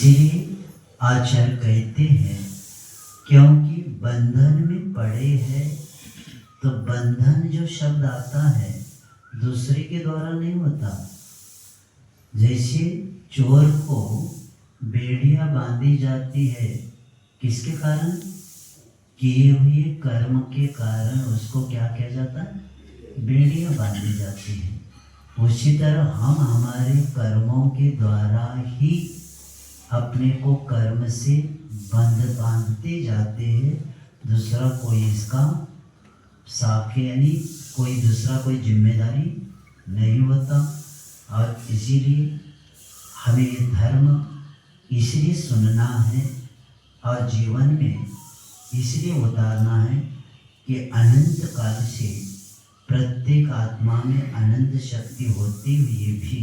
इसीलिए आचार्य कहते हैं क्योंकि बंधन में पड़े हैं, तो बंधन जो शब्द आता है दूसरे के द्वारा नहीं होता। जैसे चोर को बेड़ियां बांधी जाती है, किसके कारण? किए हुए कर्म के कारण उसको क्या किया जाता है? बेड़ियां बांधी जाती है। उसी तरह हम हमारे कर्मों के द्वारा ही अपने को कर्म से बांधते जाते हैं। दूसरा कोई इसका साखे यानी कोई दूसरा कोई जिम्मेदारी नहीं होता। और इसीलिए हमें ये धर्म इसलिए सुनना है और जीवन में इसलिए उतारना है कि अनंत काल से प्रत्येक आत्मा में अनंत शक्ति होते हुए भी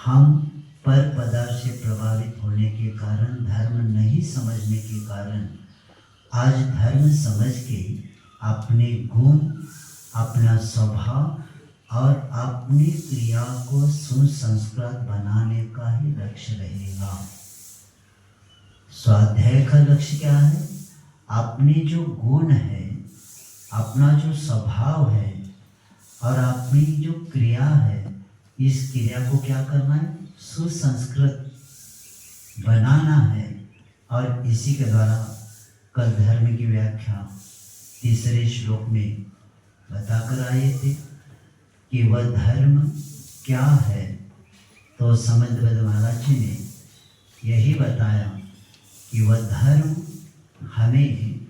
हम पर पदार्थ से प्रभावित होने के कारण, धर्म नहीं समझने के कारण, आज धर्म समझ के अपने गुण, अपना स्वभाव और अपनी क्रिया को सुसंस्कृत बनाने का ही लक्ष्य रहेगा। स्वाध्याय का लक्ष्य क्या है? अपने जो गुण है, अपना जो स्वभाव है और अपनी जो क्रिया है, इस क्रिया को क्या करना है? सुसंस्कृत बनाना है। और इसी के द्वारा कल धर्म की व्याख्या तीसरे श्लोक में बताकर आए थे कि वह धर्म क्या है। तो समंतबद्ध महाराज जी ने यही बताया कि वह धर्म हमें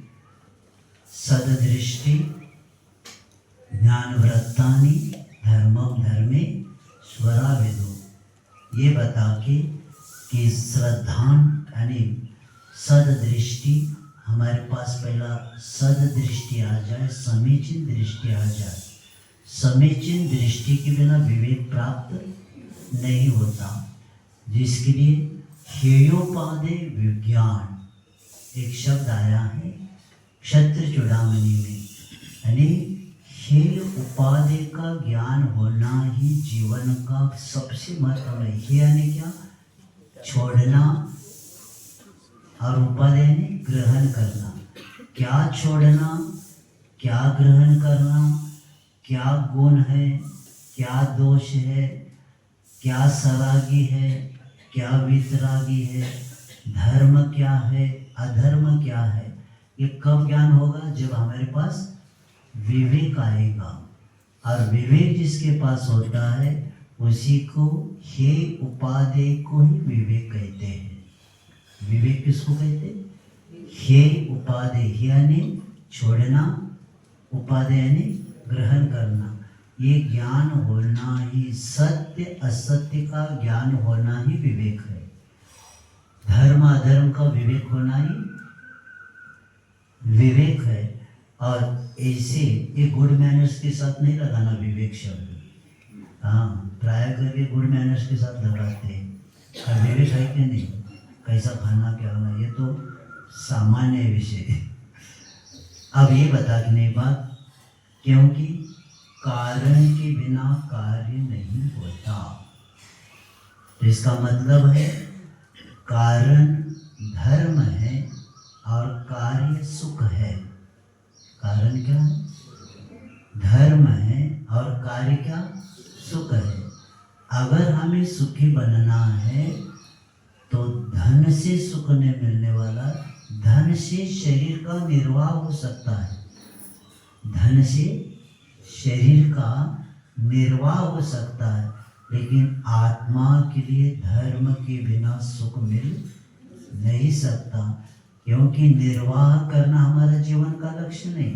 सददृष्टि ज्ञानवृत्तानि धर्मम धर्मे स्वराविदो, ये बता के कि श्रद्धान यानी सददृष्टि, हमारे पास पहला सददृष्टि आ जाए, समीचीन दृष्टि आ जाए। समीचीन दृष्टि के बिना विवेक प्राप्त नहीं होता, जिसके लिए हेयोपादे विज्ञान एक शब्द आया है क्षत्र चूड़ामणि में, यानी हेय उपाधि का ज्ञान होना ही जीवन का सबसे महत्वपूर्ण है। हे यानी क्या? छोड़ना, और उपाधि यानी ग्रहण करना। क्या छोड़ना, क्या ग्रहण करना, क्या गुण है, क्या दोष है, क्या सरागी है, क्या वितरागी है, धर्म क्या है, अधर्म क्या है, ये कब ज्ञान होगा? जब हमारे पास विवेक आएगा। और विवेक जिसके पास होता है उसी को हे उपादेय को ही विवेक कहते हैं। विवेक किसको कहते हैं? हे उपादेय यानी छोड़ना, उपादेय यानी ग्रहण करना। ये ज्ञान होना ही, सत्य असत्य का ज्ञान होना ही विवेक है। धर्म अधर्म का विवेक होना ही विवेक है। और ऐसे ये गुड मैनर्स के साथ नहीं लगाना विवेक शब्द। हाँ, प्राय करके गुड मैनर्स के साथ लगाते हैं। और विवेक है कि नहीं, कैसा खाना क्या होना, ये तो सामान्य विषय। अब ये बताने बात, क्योंकि कारण के बिना कार्य नहीं होता। तो इसका मतलब है कारण धर्म है और कार्य सुख है। कारण क्या है? धर्म है और कार्य क्या? सुख है। अगर हमें सुखी बनना है तो धन से सुख नहीं मिलने वाला, धन से शरीर का निर्वाह हो सकता है, धन से शरीर का निर्वाह हो सकता है, लेकिन आत्मा के लिए धर्म के बिना सुख मिल नहीं सकता। क्योंकि निर्वाह करना हमारा जीवन का लक्ष्य नहीं।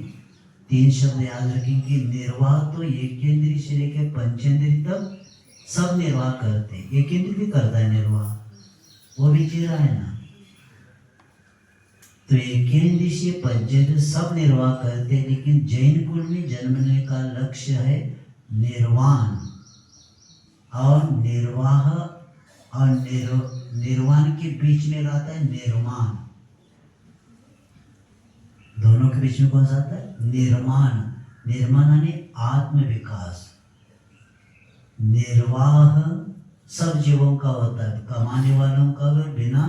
3 शब्द याद रखेंगे। निर्वाह तो एक इंद्रिय से लेकर पंचेंद्रिय तक सब निर्वाह करते हैं। एक इंद्रिय भी करता है निर्वाह, वो भी जी रहा है ना। तो एक इंद्रिय से पंचेंद्रिय सब निर्वाह करते हैं, लेकिन जैन कुल में जन्मने का लक्ष्य है निर्वाण। और निर्वाह और निर्वाण के बीच में रहता है निर्माण। दोनों के बीच में कौन सा आता है? निर्माण। निर्माण यानी आत्म विकास। निर्वाह सब जीवों का होता है, कमाने वालों का, अगर बिना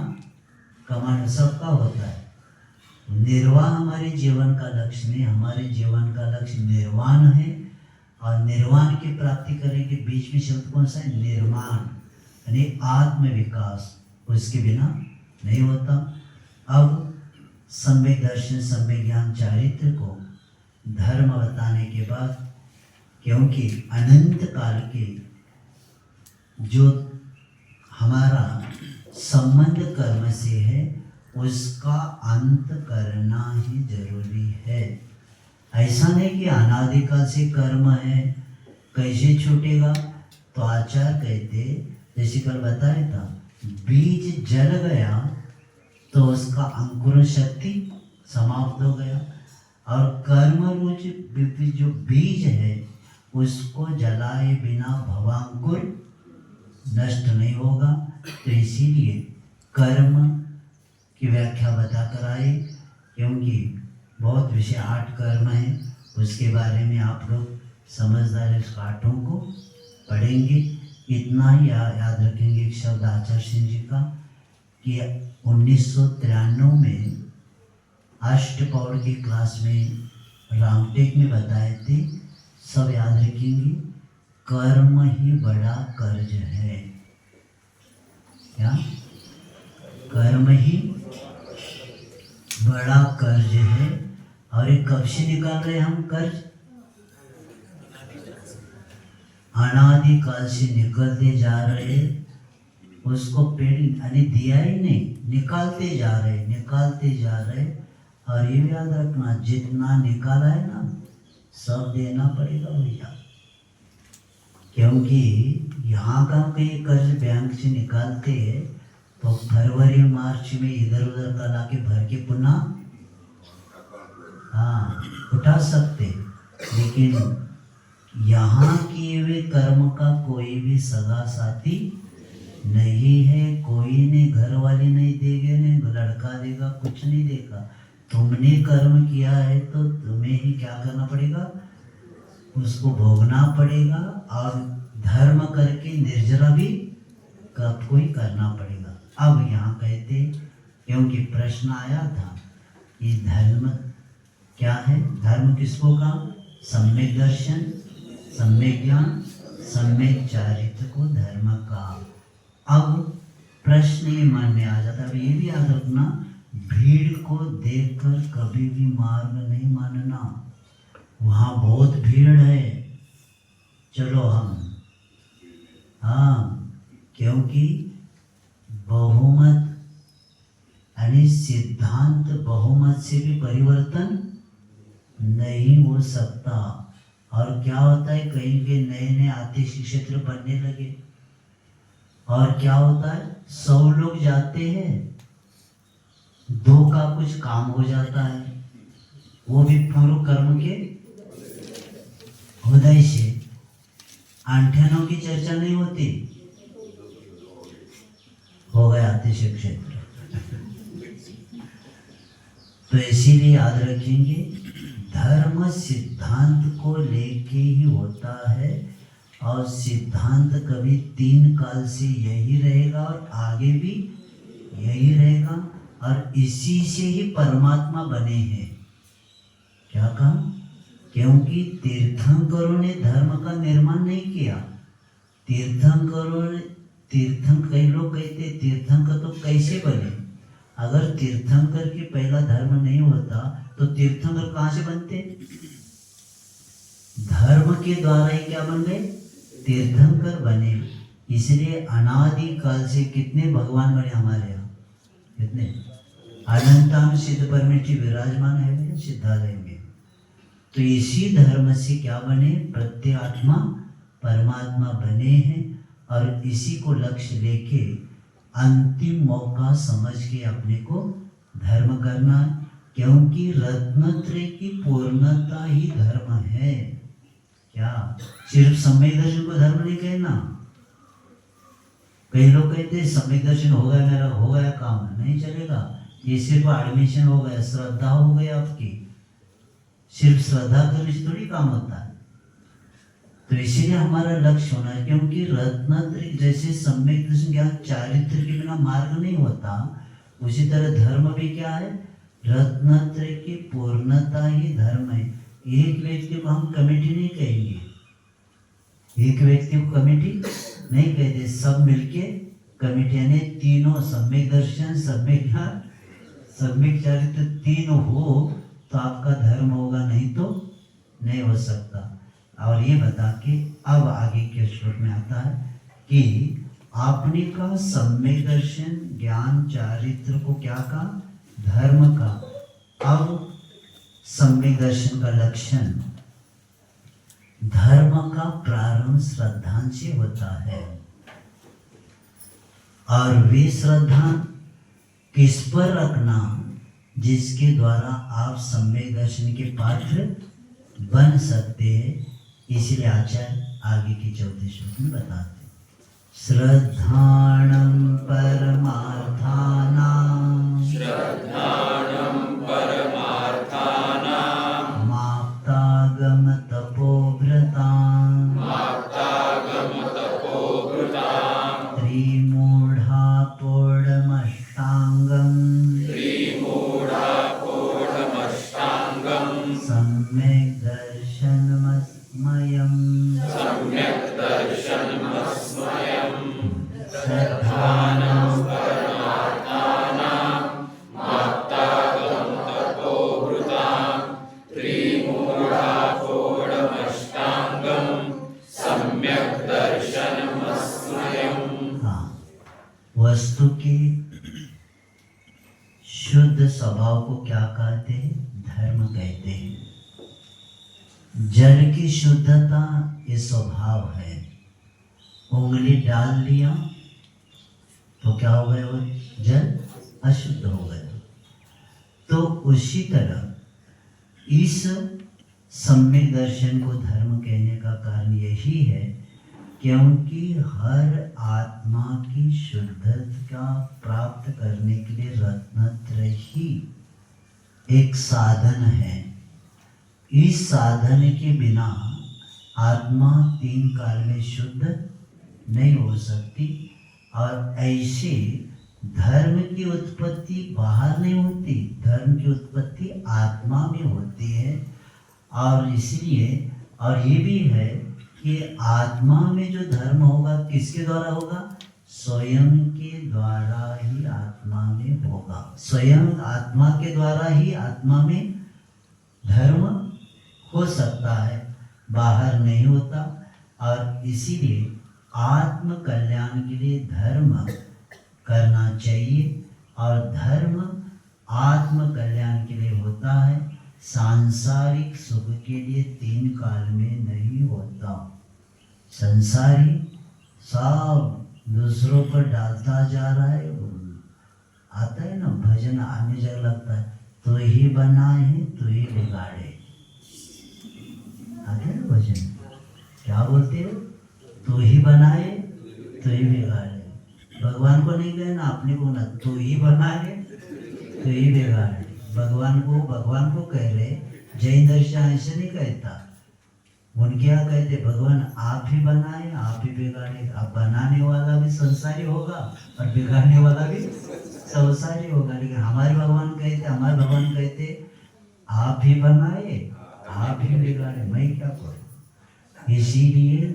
कमाना सबका होता है। निर्वाह हमारे जीवन का लक्ष्य नहीं, हमारे जीवन का लक्ष्य निर्वाण है। और निर्वाण की प्राप्ति करने के बीच में शब्द कौन सा है? निर्माण, यानी आत्म विकास, उसके बिना नहीं होता। अब सम्यक दर्शन, सम्यक ज्ञान, चारित्र को धर्म बताने के बाद, क्योंकि अनंत काल के जो हमारा संबंध कर्म से है उसका अंत करना ही जरूरी है। ऐसा नहीं कि अनादिकाल से कर्म है कैसे छूटेगा। तो आचार्य कहते, जैसे कल बताया था, बीज जल गया तो उसका अंकुरण शक्ति समाप्त हो गया, और कर्म रूच जो बीज है उसको जलाए बिना भवांकुर नष्ट नहीं होगा। तो इसीलिए कर्म की व्याख्या बता कर आए, क्योंकि बहुत विषय 8 कर्म है, उसके बारे में आप लोग समझदार इस पाठों को पढ़ेंगे। इतना ही याद रखेंगे एक शब्द आचार्य सिंह जी का कि 1993 में अष्टपौड़ की क्लास में रामटेक में बताए थे, सब याद रखेंगे। कर्म ही बड़ा कर्ज है। क्या? कर्म ही बड़ा कर्ज है। और ये कब से निकाल रहे हम कर्ज? अनादिकाल से निकलते जा रहे, उसको पेड़ यानी दिया ही नहीं, निकालते जा रहे। और ये याद रखना, जितना निकाला है ना सब देना पड़ेगा भैया, क्योंकि यहाँ का कहीं कर्ज बैंक से निकालते हैं तो फरवरी मार्च में इधर उधर का ला के भर के पुनः उठा सकते, लेकिन यहाँ किए हुए कर्म का कोई भी सगा साथी नहीं है। कोई ने घर वाले नहीं देंगे, नहीं लड़का देगा, कुछ नहीं देगा। तुमने कर्म किया है तो तुम्हें ही क्या करना पड़ेगा? उसको भोगना पड़ेगा। और धर्म करके निर्जरा भी आपको ही करना पड़ेगा। अब यहाँ कहते, क्योंकि प्रश्न आया था कि धर्म क्या है, धर्म किसको कहा? सम्यक दर्शन, सम्यक ज्ञान, सम्यक चारित्र को धर्म का। अब प्रश्न ये मन में आ जाता है, अब ये भी याद रखना, भीड़ को देखकर कभी भी मार्ग नहीं मानना। वहाँ बहुत भीड़ है, चलो हम, क्योंकि बहुमत यानी सिद्धांत बहुमत से भी परिवर्तन नहीं हो सकता। और क्या होता है, कहीं के नए नए आतिश क्षेत्र बनने लगे, और क्या होता है, 100 लोग जाते हैं, 2 का कुछ काम हो जाता है, वो भी पूर्व कर्म के उदय से। 98 की चर्चा नहीं होती, हो गया आतिश क्षेत्र। तो इसीलिए याद रखेंगे, धर्म सिद्धांत को लेके ही होता है, और सिद्धांत कभी 3 काल से यही रहेगा और आगे भी यही रहेगा, और इसी से ही परमात्मा बने हैं। क्या कहा? क्योंकि तीर्थंकरों ने धर्म का निर्माण नहीं किया। तीर्थंकरों ने, कई लोग कहते तीर्थंकर तो कैसे बने? अगर तीर्थंकर की पहला धर्म नहीं होता तो तीर्थंकर कहाँ से बनते? धर्म के द्वारा ही क्या बन गए? तीर्थंकर बने। इसलिए अनादि काल से कितने भगवान बने हमारे यहाँ? कितने? अनंताम सिद्ध परमेष्ठी विराजमान है सिद्धालय में। तो इसी धर्म से क्या बने? प्रत्यात्मा परमात्मा बने हैं, और इसी को लक्ष्य लेके अंतिम मौका समझ के अपने को धर्म करना है, क्योंकि रत्नत्रय की पूर्णता ही धर्म है। क्या सिर्फ सम्यक दर्शन को धर्म नहीं कहना? कई लोग कहते सम्यक दर्शन हो गया, मेरा हो गया काम, नहीं चलेगा। ये सिर्फ एडमिशन हो गया, श्रद्धा हो गई आपकी, सिर्फ श्रद्धा करने से थोड़ी काम होता है। तो इसीलिए हमारा लक्ष्य होना है, क्योंकि रत्नत्रय जैसे सम्यक दर्शन ज्ञान चारित्र के बिना मार्ग नहीं होता, उसी तरह धर्म भी क्या है, रत्नत्रय की पूर्णता ही धर्म है। एक व्यक्ति को हम कमेटी नहीं कहेंगे, एक व्यक्ति को कमेटी नहीं कहते, सब मिलके कमेटी, यानी तीनों सम्यक दर्शन, सम्यक ज्ञान, सम्यक चरित्र तीन हो तो आपका धर्म होगा, नहीं तो नहीं हो सकता। और ये बता के अब आगे के श्लोक में आता है कि आपने का सम्यक दर्शन, ज्ञान, चारित्र को क्या कहा, धर्म का। अब सम्यक दर्शन का लक्षण, धर्म का प्रारंभ श्रद्धा से होता है, और वे श्रद्धा किस पर रखना, जिसके द्वारा आप सम्यक दर्शन के पात्र बन सकते हैं। इसलिए आचार्य आगे की चौथे श्लोक में बताते, श्रद्धाणं परमार्थानां माप्तागम तपोव्रतां त्रिमूढापोढमष्टांगं सम्यक् दर्शनमस्मयम् श्रद्धानां परमार्थानां माप्तागम तपोव्रतां त्रिमूढापोढमष्टांगं सम्यक् दर्शनमस्मयम्। हाँ, वस्तु के शुद्ध स्वभाव को क्या कहते हैं, धर्म कहते हैं। जल की शुद्धता ये स्वभाव है, उंगली डाल लिया तो क्या हो गया, वो जल अशुद्ध हो गया। तो उसी तरह इस सम्यक दर्शन को धर्म कहने का कारण यही है, क्योंकि हर आत्मा की शुद्धता प्राप्त करने के लिए रत्नत्रय ही एक साधन है। इस साधन के बिना आत्मा तीन काल में शुद्ध नहीं हो सकती, और ऐसे धर्म की उत्पत्ति बाहर नहीं होती, धर्म की उत्पत्ति आत्मा में होती है। और इसलिए, और ये भी है कि आत्मा में जो धर्म होगा किसके द्वारा होगा, स्वयं के द्वारा ही आत्मा में होगा, स्वयं आत्मा के द्वारा ही आत्मा में धर्म हो सकता है, बाहर नहीं होता। और इसीलिए आत्म कल्याण के लिए धर्म करना चाहिए, और धर्म आत्म कल्याण के लिए होता है, सांसारिक सुख के लिए तीन काल में नहीं होता। संसारी सब दूसरों पर डालता जा रहा है, आता है ना भजन, आने जगह लगता है, तो ही बनाए तो ही बिगाड़े, आते हैं ना भजन, क्या बोलते हो, तो ही बनाए तो ही बिगाड़े। भगवान को नहीं कहना, अपने को ना, तो ही बनाए तो ही बिगाड़े। भगवान को कह रहे, जैन दर्शन ऐसे नहीं कहता, उनके क्या कहते, भगवान आप ही बनाए आप ही बिगाड़े। अब बनाने वाला भी संसारी होगा और बिगाड़ने वाला भी संसारी होगा, लेकिन हमारे भगवान कहते आप ही बनाए आप ही बिगाड़े, मैं क्या करूं। इसीलिए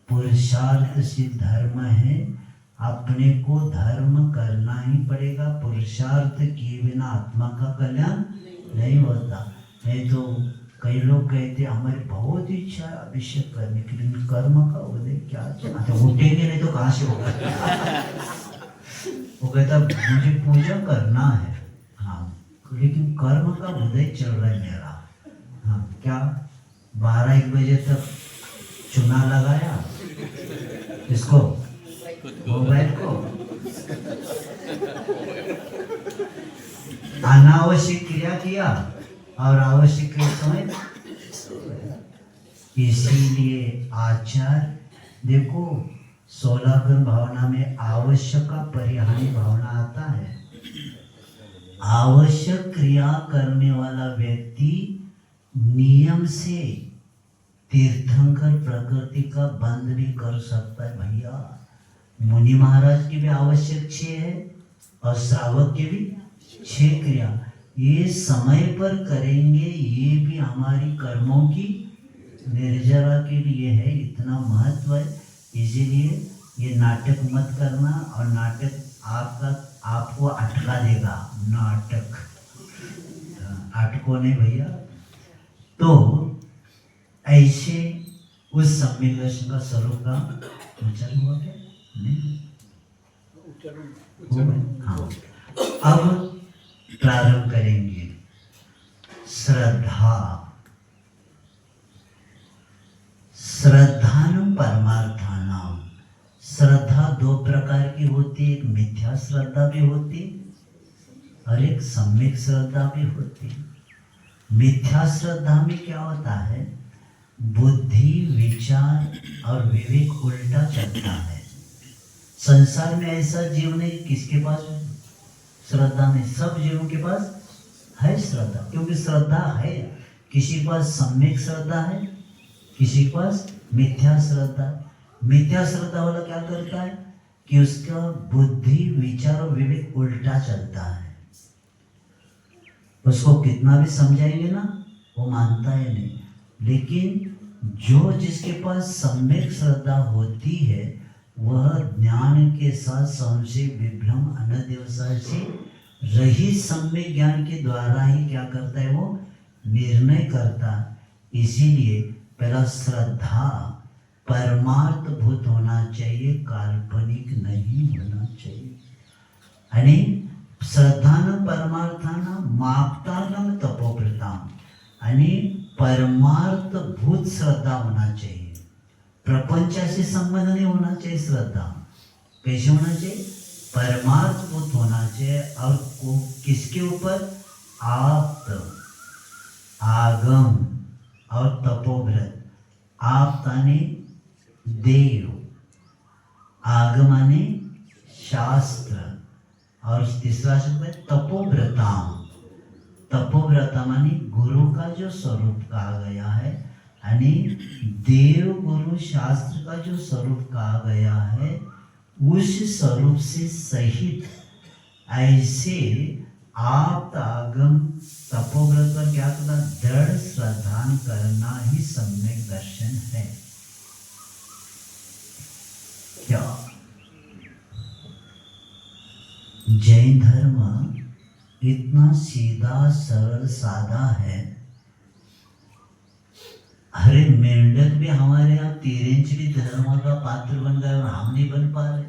पुरुषार्थ सिद्ध धर्म है, अपने को धर्म करना ही पड़ेगा। पुरुषार्थ किए बिना आत्मा का कल्याण नहीं होता। नहीं तो कई लोग कहते हमारी बहुत इच्छा है अभिषेक करने के लिए, कर्म का उदय क्या, अच्छा उठेंगे नहीं तो कहाँ से होगा। वो कहता मुझे पूजा करना है, हाँ, लेकिन कर्म का उदय चल रहा है मेरा, हाँ, क्या 12-1 बजे तक चुना लगाया, इसको मोबाइल को, अनावश्यक क्रिया किया और आवश्यक समय। इसीलिए आचार देखो 16 गुण भावना में आवश्यक का परिहानी भावना आता है। आवश्यक क्रिया करने वाला व्यक्ति नियम से तीर्थंकर प्रकृति का बंध भी कर सकता है। भैया मुनि महाराज की भी आवश्यक 6 है और श्रावक के भी 6 क्रिया। ये समय पर करेंगे, ये भी हमारी कर्मों की निर्जरा के लिए है, इतना महत्व है। इसीलिए ये नाटक मत करना, और नाटक आपको अटका देगा। नाटक अटको नहीं भैया। तो ऐसे उस सम्यक दर्शन का स्वरूप का उच्चारण हुआ क्या? नहीं, हाँ। अब प्रारंभ करेंगे। श्रद्धा, श्रद्धानं परमार्थानाम। श्रद्धा 2 प्रकार की होती है, एक मिथ्या श्रद्धा भी होती और एक सम्यक श्रद्धा भी होती। मिथ्या श्रद्धा में क्या होता है? बुद्धि, विचार और विवेक उल्टा चलता है। संसार में ऐसा जीव नहीं किसके पास श्रद्धा नहीं, सब जीवों के पास है श्रद्धा, क्योंकि श्रद्धा है। किसी के पास सम्यक श्रद्धा है, किसी के पास मिथ्या श्रद्धा। मिथ्या श्रद्धा वाला क्या करता है कि उसका बुद्धि, विचार और विवेक उल्टा चलता है। उसको कितना भी समझाएंगे ना, वो मानता है नहीं। लेकिन जो जिसके पास सम्यक श्रद्धा होती है, वह ज्ञान के साथ संशय, विभ्रम, अनध्यवसाय से रहित सम्यक ज्ञान के द्वारा ही क्या करता है? वो निर्णय करता। इसीलिए पहला श्रद्धा परमार्थ भूत होना चाहिए, काल्पनिक नहीं होना चाहिए। आणि श्रद्धानं परमार्थानं मापतानं तपोव्रताम, आणि परमार्थ भूत श्रद्धा होना चाहिए। प्रपंचाशी संबंध नहीं होना चाहिए। श्रद्धा कैसे होना चाहिए? परमार्थ भूत होना चाहिए। और किसके ऊपर? आप्त, आगम और तपोव्रत। आप्त आने देव, आगमाने शास्त्र, और तीसरा शब्द है तपोव्रताम। तपोव्रता माने गुरु का जो स्वरूप कहा गया है, यानी देव, गुरु, शास्त्र का जो स्वरूप कहा गया है, उस स्वरूप से सहित ऐसे आप आगम तपोव्रत पर क्या करना? दृढ़ श्रद्धा करना ही सम्यक दर्शन है। क्या जैन धर्म इतना सीधा, सरल, सादा है। अरे मेंढक भी हमारे यहाँ तिरंजनी धर्म का पात्र बन गए और हम नहीं बन पा रहे।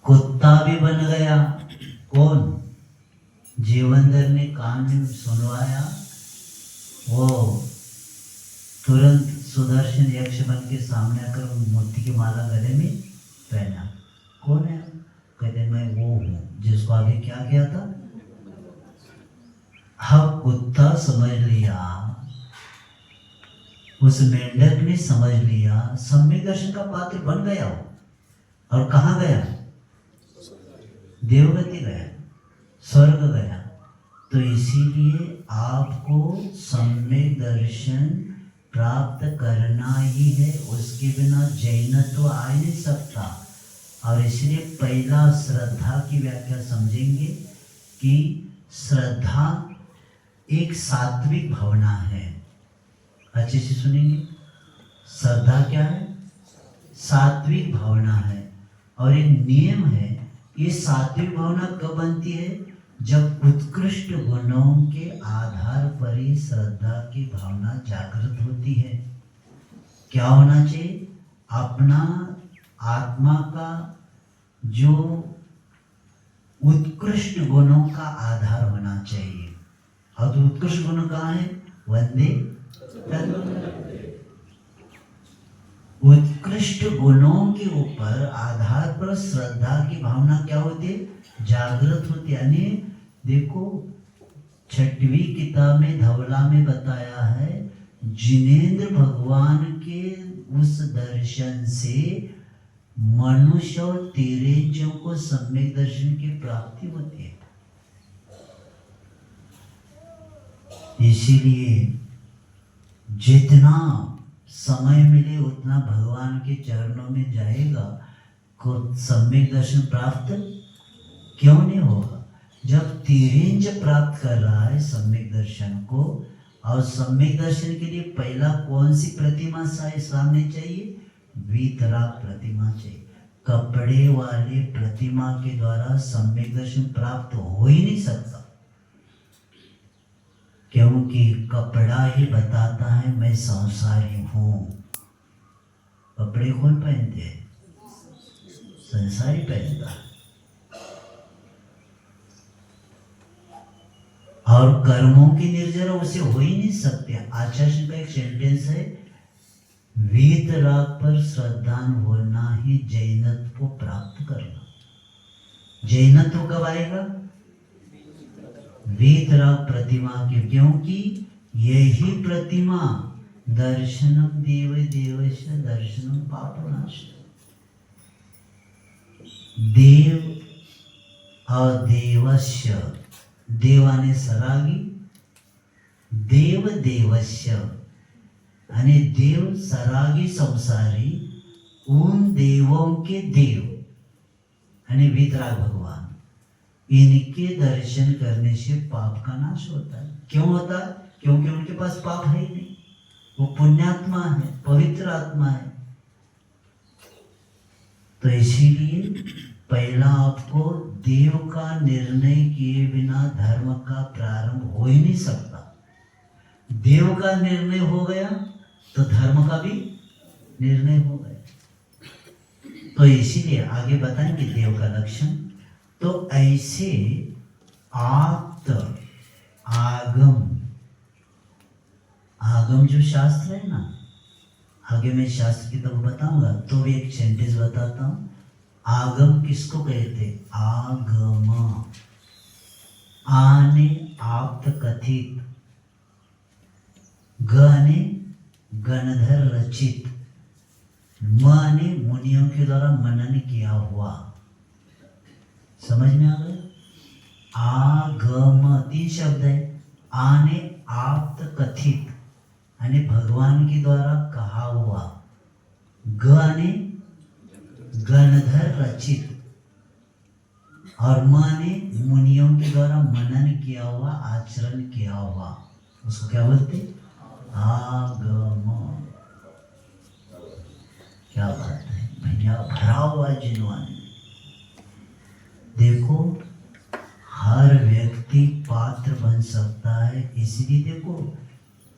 कुत्ता भी बन गया। कौन? जीवनधर ने कान में सुनवाया, वो तुरंत सुदर्शन यक्ष बन के सामने आकर मोती की माला गले में पहना। कौन है? कहते मैं वो हूँ जिसको आगे क्या किया था। हाँ, कुत्ता समझ लिया, उस मेंढक ने समझ लिया, सम्यक दर्शन का पात्र बन गया वो। और कहाँ गया? देवगति गया, स्वर्ग गया। तो इसीलिए आपको सम्यक दर्शन प्राप्त करना ही है, उसके बिना जैनत्व आ ही नहीं सकता। और इसलिए पहला श्रद्धा की व्याख्या समझेंगे कि श्रद्धा एक सात्विक भावना है। अच्छे से सुनेंगे, श्रद्धा क्या है? सात्विक भावना है। और एक नियम है, ये सात्विक भावना कब बनती है? जब उत्कृष्ट गुणों के आधार पर ही श्रद्धा की भावना जागृत होती है। क्या होना चाहिए? अपना आत्मा का जो उत्कृष्ट गुणों का आधार होना चाहिए। और तो उत्कृष्ट गुण कहाँ है? वंदे उत्कृष्ट गुणों के ऊपर आधार पर श्रद्धा की भावना क्या होती है? जागृत होती है। यानी देखो, 6वीं किताब में धवला में बताया है, जिनेंद्र भगवान के उस दर्शन से मनुष्य और तिरंजों को सम्यक दर्शन की प्राप्ति होती है। इसीलिए जितना समय मिले उतना भगवान के चरणों में जाएगा को सम्यक दर्शन प्राप्त क्यों नहीं होगा? जब तिरिंज प्राप्त कर रहा है सम्यक दर्शन को, और सम्यक दर्शन के लिए पहला कौन सी प्रतिमा सामने चाहिए? वीतराग प्रतिमा चाहिए। कपड़े वाले प्रतिमा के द्वारा सम्यक दर्शन प्राप्त हो ही नहीं सकता, क्योंकि कपड़ा ही बताता है मैं संसारी हूं। कपड़े कौन पहनते हैं? संसारी पहनता है। और कर्मों की निर्जरा उसे हो ही नहीं सकते। आचार्य का एक सेंटेंस है, वीतराग पर श्रद्धान होना ही जैनत्व को प्राप्त करना। जैनत्व कब आएगा? वीतराग प्रतिमा के, क्योंकि यही प्रतिमा दर्शनम देव देवस्य दर्शनम पापनाश। देव और देवस्य, देवाने सरागी, देव देवस्य आणि देव सरागी संसारी, उन देवों के देव आणि वीतराग भगवान, इनके दर्शन करने से पाप का नाश होता है। क्यों होता है? क्योंकि उनके पास पाप है ही नहीं, वो पुण्यात्मा है, पवित्र आत्मा है। तो इसीलिए पहला आपको देव का निर्णय किए बिना धर्म का प्रारंभ हो ही नहीं सकता। देव का निर्णय हो गया तो धर्म का भी निर्णय हो गया। तो इसीलिए आगे बताएंगे देव का लक्षण। तो ऐसे आप्त आगम, आगम जो शास्त्र है ना, आगे मैं शास्त्र की तरफ बताऊंगा, तो भी एक सेंटेंस बताता हूं। आगम किसको कहते? आगम, आने आप्त कथित, गने गणधर रचित, माने मुनियों के द्वारा मनन किया हुआ। समझ में आ गया? आगम तीन शब्द है। आने आप्त कथित यानी भगवान के द्वारा कहा हुआ, गने गणधर रचित, और माने मुनियों के द्वारा मनन किया हुआ, आचरण किया हुआ। उसको क्या बोलते? आगम। क्या बात है भैया, भरा हुआ जिनवाने। देखो हर व्यक्ति पात्र बन सकता है। इसलिए देखो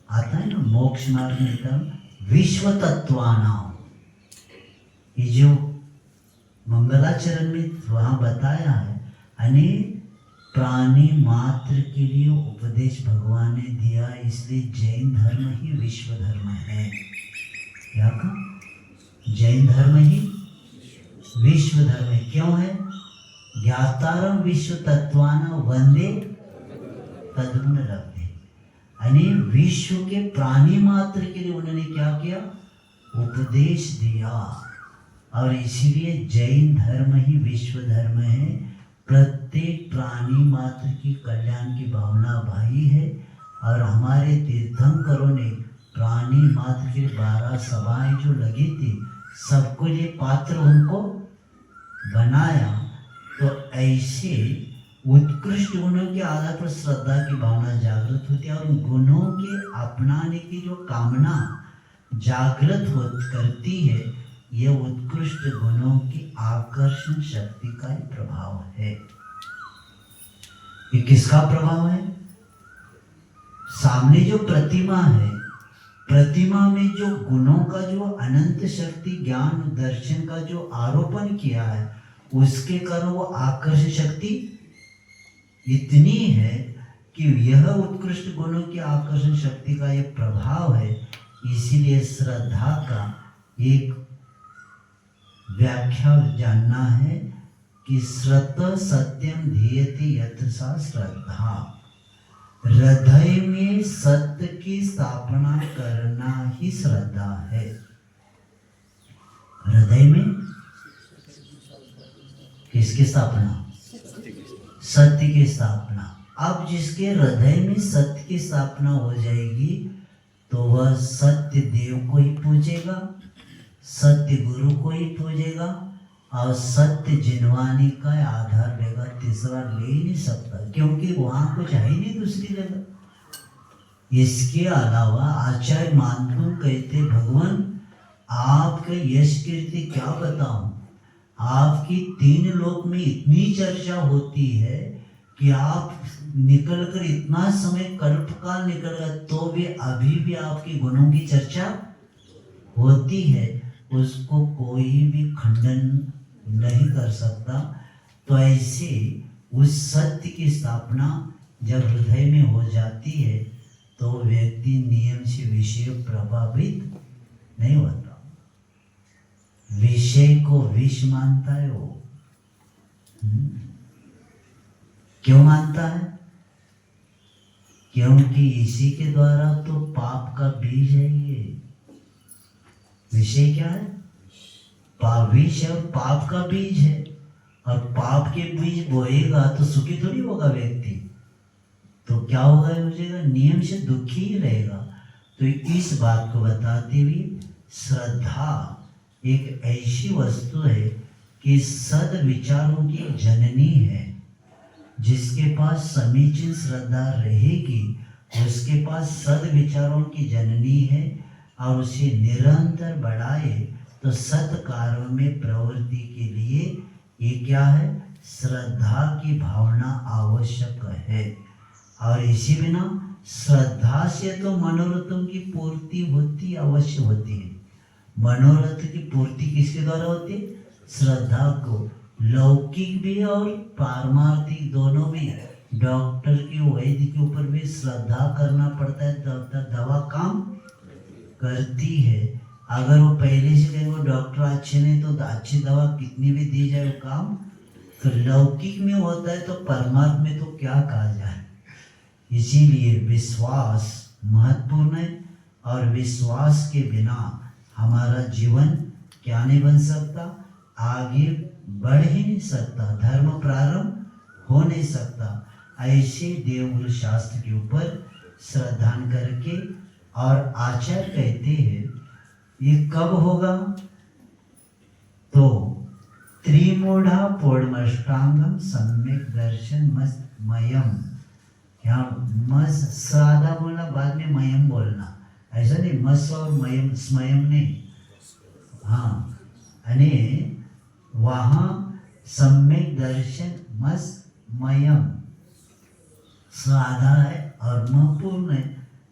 आता है ना मोक्ष मार्ग में तरह विश्व तत्वानाम, ये जो मंगलाचरण में वहां बताया है, यानी प्राणी मात्र के लिए उपदेश भगवान ने दिया। इसलिए जैन धर्म ही विश्व धर्म है। क्या कहा? जैन धर्म ही विश्व धर्म है। क्यों है? ज्ञातारम विश्व तत्वान वंदे तद्गुण लब्धे, यानी विश्व के प्राणी मात्र के लिए उन्होंने क्या किया? उपदेश दिया। और इसीलिए जैन धर्म ही विश्व धर्म है। प्रत्येक प्राणी मात्र की कल्याण की भावना भाई है। और हमारे तीर्थंकरों ने प्राणी मात्र के 12 सभाएं जो लगी थी, सबको ये पात्र उनको बनाया। तो ऐसे उत्कृष्ट गुणों के आधार पर श्रद्धा की भावना जागृत होती है, और उन गुणों के अपनाने की जो कामना जागृत करती है, यह उत्कृष्ट गुणों की आकर्षण शक्ति का ही प्रभाव है। ये किसका प्रभाव है? सामने जो प्रतिमा है, प्रतिमा में जो गुणों का जो अनंत शक्ति ज्ञान दर्शन का जो आरोपण किया है, उसके कारण वो आकर्षण शक्ति इतनी है कि यह उत्कृष्ट गुणों की आकर्षण शक्ति का यह प्रभाव है। इसीलिए श्रद्धा का एक व्याख्या जानना है कि श्रत सत्यम ध्येयते यथा श्रद्धा, हृदय में सत्य की स्थापना करना ही श्रद्धा है। हृदय में किसकी स्थापना? सत्य की स्थापना। अब जिसके हृदय में सत्य की स्थापना हो जाएगी तो वह सत्य देव को ही पूजेगा, सत्य गुरु को ही पूजेगा, और सत्य जिनवानी का आधार रहेगा, तीसरा ले ही नहीं सकता, क्योंकि वहाँ कुछ है ही नहीं दूसरी जगह। इसके अलावा आचार्य मानतु कहते भगवान आपका यश कीर्ति क्या बताऊं, आपकी 3 लोक में इतनी चर्चा होती है कि आप निकलकर इतना समय कल्पकाल निकल गया तो भी अभी भी आपके गुणों की चर्चा होती है, उसको कोई भी खंडन नहीं कर सकता। तो ऐसे उस सत्य की स्थापना जब हृदय में हो जाती है तो व्यक्ति नियम से विषय प्रभावित नहीं होता, विषय को विष मानता है वो। क्यों मानता है? क्योंकि इसी के द्वारा तो पाप का बीज है ये। विषय क्या है? पाप, विष है और पाप का बीज है, और पाप के बीज बोएगा तो सुखी थोड़ी होगा व्यक्ति, तो क्या होगा, मुझेगा नियम से दुखी ही रहेगा। तो इस बात को बताते हुए श्रद्धा एक ऐसी वस्तु है कि सद विचारों की जननी है। जिसके पास समीचीन श्रद्धा रहेगी उसके पास सद विचारों की जननी है, और उसे निरंतर बढ़ाए तो सत कार्यों में प्रवृत्ति के लिए ये क्या है, श्रद्धा की भावना आवश्यक है। और इसी बिना श्रद्धा से तो मनोरथों की पूर्ति होती अवश्य होती है। मनोरथ की पूर्ति किसके द्वारा होती है? श्रद्धा को। लौकिक भी और पारमार्थिक दोनों में डॉक्टर की, वैद्य के ऊपर भी श्रद्धा करना पड़ता है, दवा काम करती है। अगर वो पहले से कहें वो डॉक्टर अच्छे नहीं तो अच्छी दवा कितनी भी दी जाए वो काम, तो लौकिक में होता है तो परमार्थ में तो क्या कहा जाए। इसीलिए विश्वास महत्वपूर्ण है, और विश्वास के बिना हमारा जीवन क्या नहीं बन सकता, आगे बढ़ ही नहीं सकता, धर्म प्रारंभ हो नहीं सकता। ऐसे देवगुरु शास्त्र के ऊपर श्रद्धान करके, और आचार्य कहते हैं ये कब होगा, तो त्रिमूढ़ा पौर्णमष्टांगम सम्यक दर्शन मयम, यहाँ मस सादा बोलना बाद में मयम बोलना, ऐसा नहीं मस और मयम स्मयम नहीं, हाँ, अने वहाँ सम्यक दर्शन मस मयम साधा है और म पूर्ण है,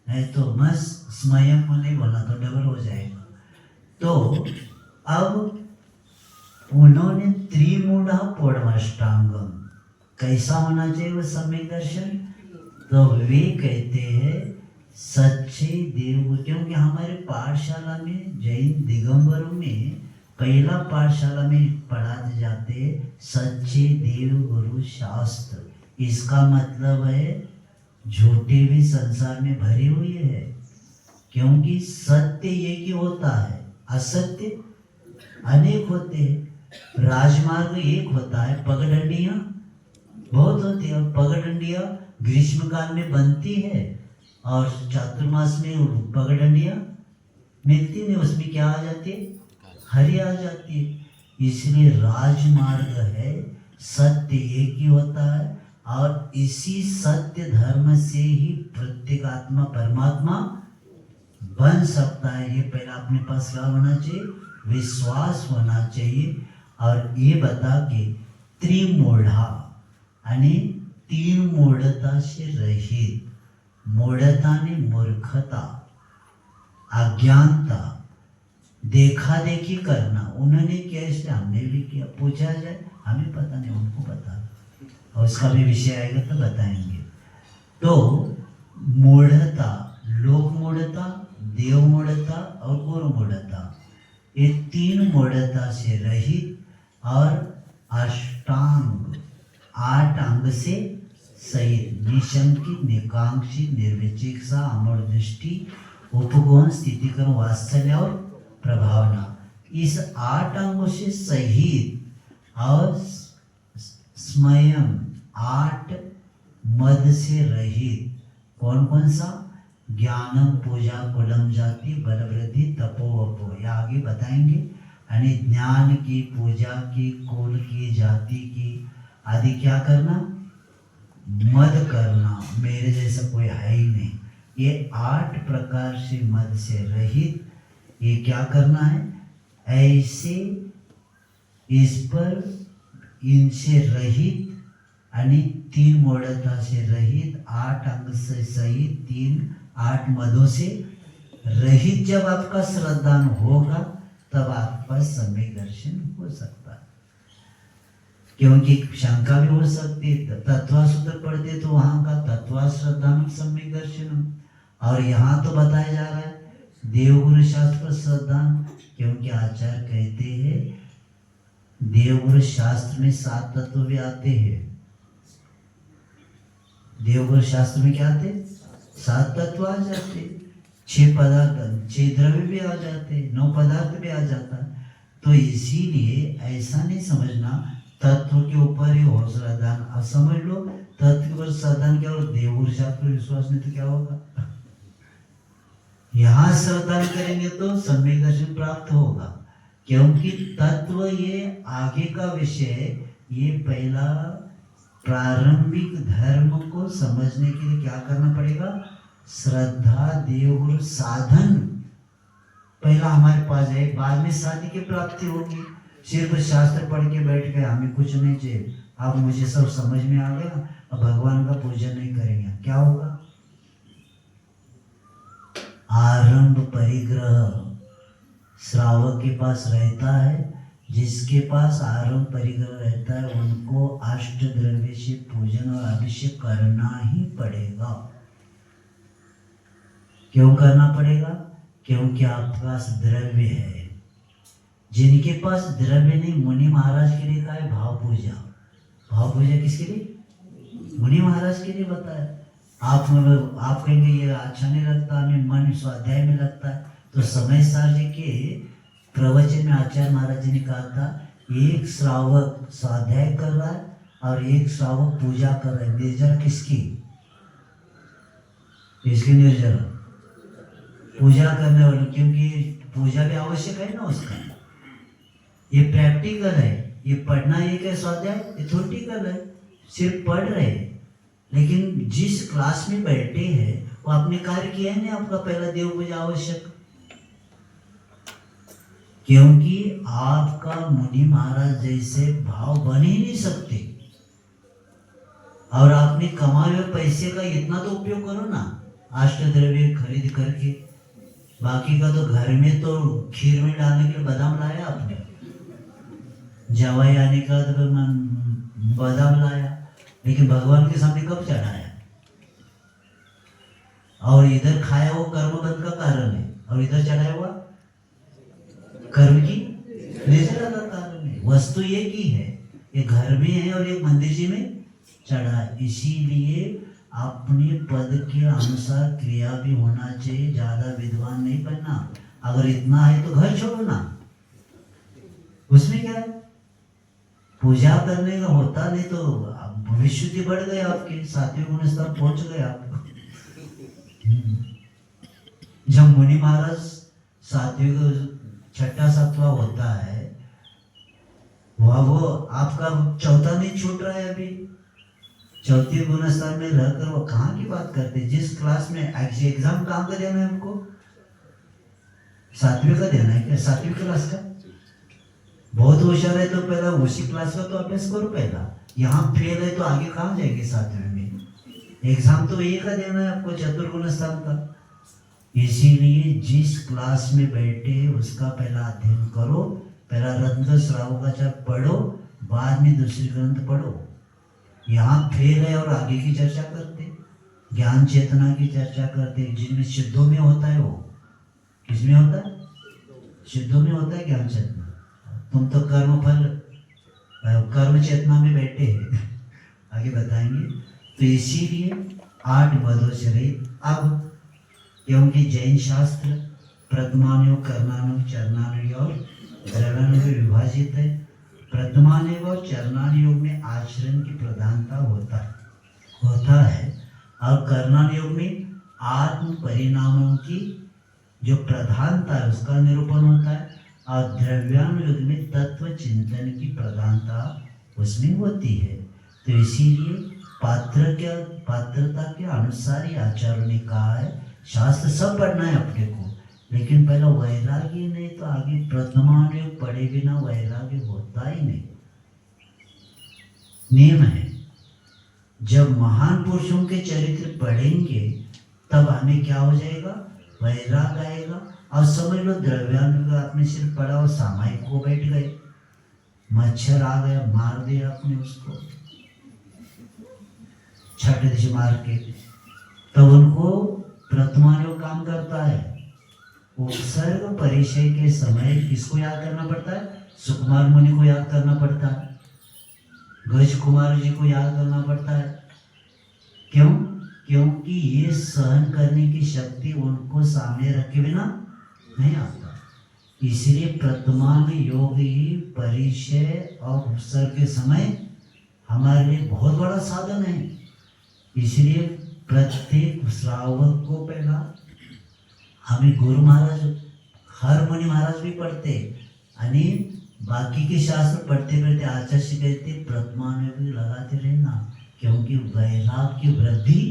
नहीं तो मस स्मयम को नहीं बोलना तो डबल हो जाएगा। तो अब उन्होंने त्रिमूढ़ा पौर्णमष्टांगम कैसा होना चाहिए वो सम्यक दर्शन, तो वे कहते हैं सच्चे देव, क्योंकि हमारे पाठशाला में जैन दिगंबरों में पहला पाठशाला में पढ़ाते जाते सच्चे देव गुरु शास्त्र। इसका मतलब है झूठे भी संसार में भरे हुए है, क्योंकि सत्य एक ही होता है, असत्य अनेक होते हैं। राजमार्ग एक होता है, पगडंडियां बहुत होती है, पगडंडियां ग्रीष्म काल में बनती है और चातुर्मास में पगडंडियां मिलती नहीं, उसमें क्या आ जाती है, हरी आ जाती है। इसलिए राजमार्ग है, सत्य एक ही होता है, और इसी सत्य धर्म से ही प्रत्येक आत्मा परमात्मा बन सकता है। ये पहला अपने पास क्या होना चाहिए, विश्वास होना चाहिए। और ये बता के त्रिमूढ़ा यानी 3 मूढ़ता से रहित, मूढ़ता ने मूर्खता, अज्ञानता, देखा देखी करना। उन्होंने किया इसलिए हमने भी किया, पूछा जाए हमें पता नहीं, उनको पता, और उसका भी विषय आएगा तो बताएंगे। तो मूढ़ता, लोक मूढ़ता, देव मूढ़ता और गुरु मूढ़ता, ये 3 मूढ़ता से रहित और अष्टांग 8 अंग से सहित, निशंकी, निकांक्षी, निर्विचिकित्सा, अमर दृष्टि, उपगौन, स्थितिकरण, वात्सल्य और प्रभावना, इस 8 अंगों से सहित और स्वयं 8 मद से रहित। कौन कौन सा? ज्ञानम, पूजा, कुलम, जाति, बल, वृद्धि, तपो, वपो, ये आगे बताएंगे। यानी ज्ञान की, पूजा की, कुल की, जाति की आदि क्या करना, मद करना, मेरे जैसा कोई है ही नहीं। ये 8 प्रकार से मद से रहित, ये क्या करना है, ऐसे इस पर इनसे रहित यानी 3 मूढ़ता से रहित, 8 अंग से सहित, 8 मदों से रहित जब आपका श्रद्धान होगा तब आपका सम्यक दर्शन हो सकता है। क्योंकि शंका भी हो सकती है, तत्वा सूत्र पढ़ते तो वहां का तत्वा श्रद्धान सम्यक दर्शन, और यहाँ तो बताया जा रहा है देवगुरु शास्त्र पर श्रद्धान, क्योंकि आचार्य कहते हैं देवगुरु शास्त्र में 7 तत्व भी आते हैं। देवगुरु शास्त्र में क्या आते, 7 तत्व आ जाते, 6 पदार्थ, 6 द्रव्य भी आ जाते, 9 पदार्थ भी आ जाता। तो इसीलिए ऐसा नहीं समझना तत्व के ऊपर ही हो श्रद्धान। अब समझ लो तत्व पर श्रद्धान क्या, और देवगुरु शास्त्र पर विश्वास नहीं तो क्या होगा। यहाँ श्रद्धान करेंगे तो सम्यक दर्शन प्राप्त होगा, क्योंकि तत्व ये आगे का विषय है। ये पहला प्रारंभिक धर्म को समझने के लिए क्या करना पड़ेगा, श्रद्धा देवगुरु साधन पहला हमारे पास है, बाद में शादी की प्राप्ति होगी। सिर्फ शास्त्र पढ़ के बैठ गए हमें कुछ नहीं चाहिए, अब मुझे सब समझ में आ गया, अब भगवान का पूजन नहीं करेंगे, क्या होगा। आरंभ परिग्रह श्रावक के पास रहता है, जिसके पास आरंभ परिग्रह रहता है उनको अष्ट द्रव्य से पूजन और अभिषेक करना ही पड़ेगा। क्यों करना पड़ेगा, क्योंकि आपके पास द्रव्य है। जिनके पास द्रव्य नहीं, मुनि महाराज के लिए का है भाव पूजा। भाव पूजा किसके लिए, मुनि महाराज के लिए बताया। आप कहेंगे ये अच्छा नहीं लगता, हमें मन स्वाध्याय में लगता है, तो समय सार जी के प्रवचन में आचार्य महाराज जी ने कहा था एक श्रावक स्वाध्याय कर रहा है और एक श्रावक पूजा कर रहा है। निर्जरा किसकी, किसकी निर्जरा, पूजा करने वाले, क्योंकि पूजा भी आवश्यक है ना उसका। ये प्रैक्टिकल है, ये पढ़ना एक है स्वाध्याय, ये थ्योरेटिकल है, सिर्फ पढ़ रहे हैं। लेकिन जिस क्लास में बैठे हैं वो आपने कार्य किया है ना, आपका पहला देव पूजा आवश्यक, क्योंकि आपका मुनि महाराज जैसे भाव बन ही नहीं सकते। और आपने कमाए हुए पैसे का इतना तो उपयोग करो ना, अष्ट द्रव्य खरीद करके। बाकी का तो घर में तो खीर में डालने के लिए बादाम लाया आपने, जवाई आने का तो बादाम लाया, लेकिन भगवान के सामने कब चढ़ाया। और इधर खाया वो कर्म बंध का कारण है, और इधर चढ़ाया हुआ कर्म की निर्जरा का कारण है। वस्तु एक ही है, ये घर में है और एक मंदिर जी में चढ़ा है। इसीलिए अपने पद के अनुसार क्रिया भी होना चाहिए, ज्यादा विद्वान नहीं बनना। अगर इतना है तो घर छोड़ो ना, उसमें क्या है, पूजा करने का होता, नहीं तो विशुद्धि बढ़ गई आपकी, सात्विक गुण स्तर पहुंच गए आप। जब मुनि महाराज सात्विक छठा सत्वा होता है, वह वो आपका चौथा नहीं छूट रहा है। अभी चौथी गुण स्तर में रहकर वो कहाँ की बात करते, जिस क्लास में एग्जाम कहाँ का देना है हमको, सातवीं का देना है क्या, सातवीं क्लास का। बहुत होशियार है तो पहला उसी क्लास का तो अभ्यास करो पहला, यहाँ फेल है तो आगे कहाँ जाएंगे सातवें में। एग्जाम तो एक का देना है आपको, चतुर्गुण स्थान का। इसीलिए जिस क्लास में बैठे उसका पहला अध्ययन करो, पहला रत्न श्रावकाचार पढ़ो, बाद में दूसरी ग्रंथ पढ़ो। यहाँ फेल है और आगे की चर्चा करते, ज्ञान चेतना की चर्चा करते, जिनमें सिद्धों में होता है, वो किसमें होता है, सिद्धों में होता है ज्ञान चेतना। तुम तो कर्म फल कर्म चेतना में बैठे हैं, आगे बताएंगे। तो इसीलिए 8 मदों से रहित। अब क्योंकि जैन शास्त्र प्रथमानुयोग, कर्णानुयोग, चरणानुयोग और द्रव्यानुयोग में विभाजित है। प्रथमानुयोग और चरणानुयोग में आचरण की प्रधानता होता है और कर्णानुयोग में आत्म परिणामों की जो प्रधानता है उसका निरूपण होता है। और द्रव्यानुयोग में तत्व चिंतन की प्रधानता उसमें होती है। तो इसीलिए पात्रता के अनुसार ही आचार्यों ने कहा है, शास्त्र सब पढ़ना है अपने को, लेकिन पहले वैराग्य नहीं तो आगे प्रथमानुयोग पढ़े बिना वैराग्य होता ही नहीं। नियम है, जब महान पुरुषों के चरित्र पढ़ेंगे तब हमें क्या हो जाएगा, वैराग आएगा। और समझ लो द्रव्यानुयोग आपने सिर्फ पढ़ा और सामायिक को बैठ गए, मच्छर आ गया मार दिया आपने उसको छठ दिश मार के, तो उनको प्रथमानुयोग काम करता है। उपसर्ग परिचय के समय किसको याद करना पड़ता है, सुकुमार मुनि को याद करना पड़ता है, गज कुमार जी को याद करना पड़ता है। क्यों? क्योंकि ये सहन करने की शक्ति उनको सामने रखे बिना नहीं आता। इसलिए प्रथमान योग ही परिचय और उपसर्ग के समय हमारे लिए बहुत बड़ा साधन है। इसलिए प्रत्येक श्रावक को पहला हमें गुरु महाराज, हर मुनि महाराज भी पढ़ते आणि बाकी के शास्त्र पढ़ते पढ़ते आचार्य कहते प्रथमानुयोग भी लगाते रहना, क्योंकि वैराग की वृद्धि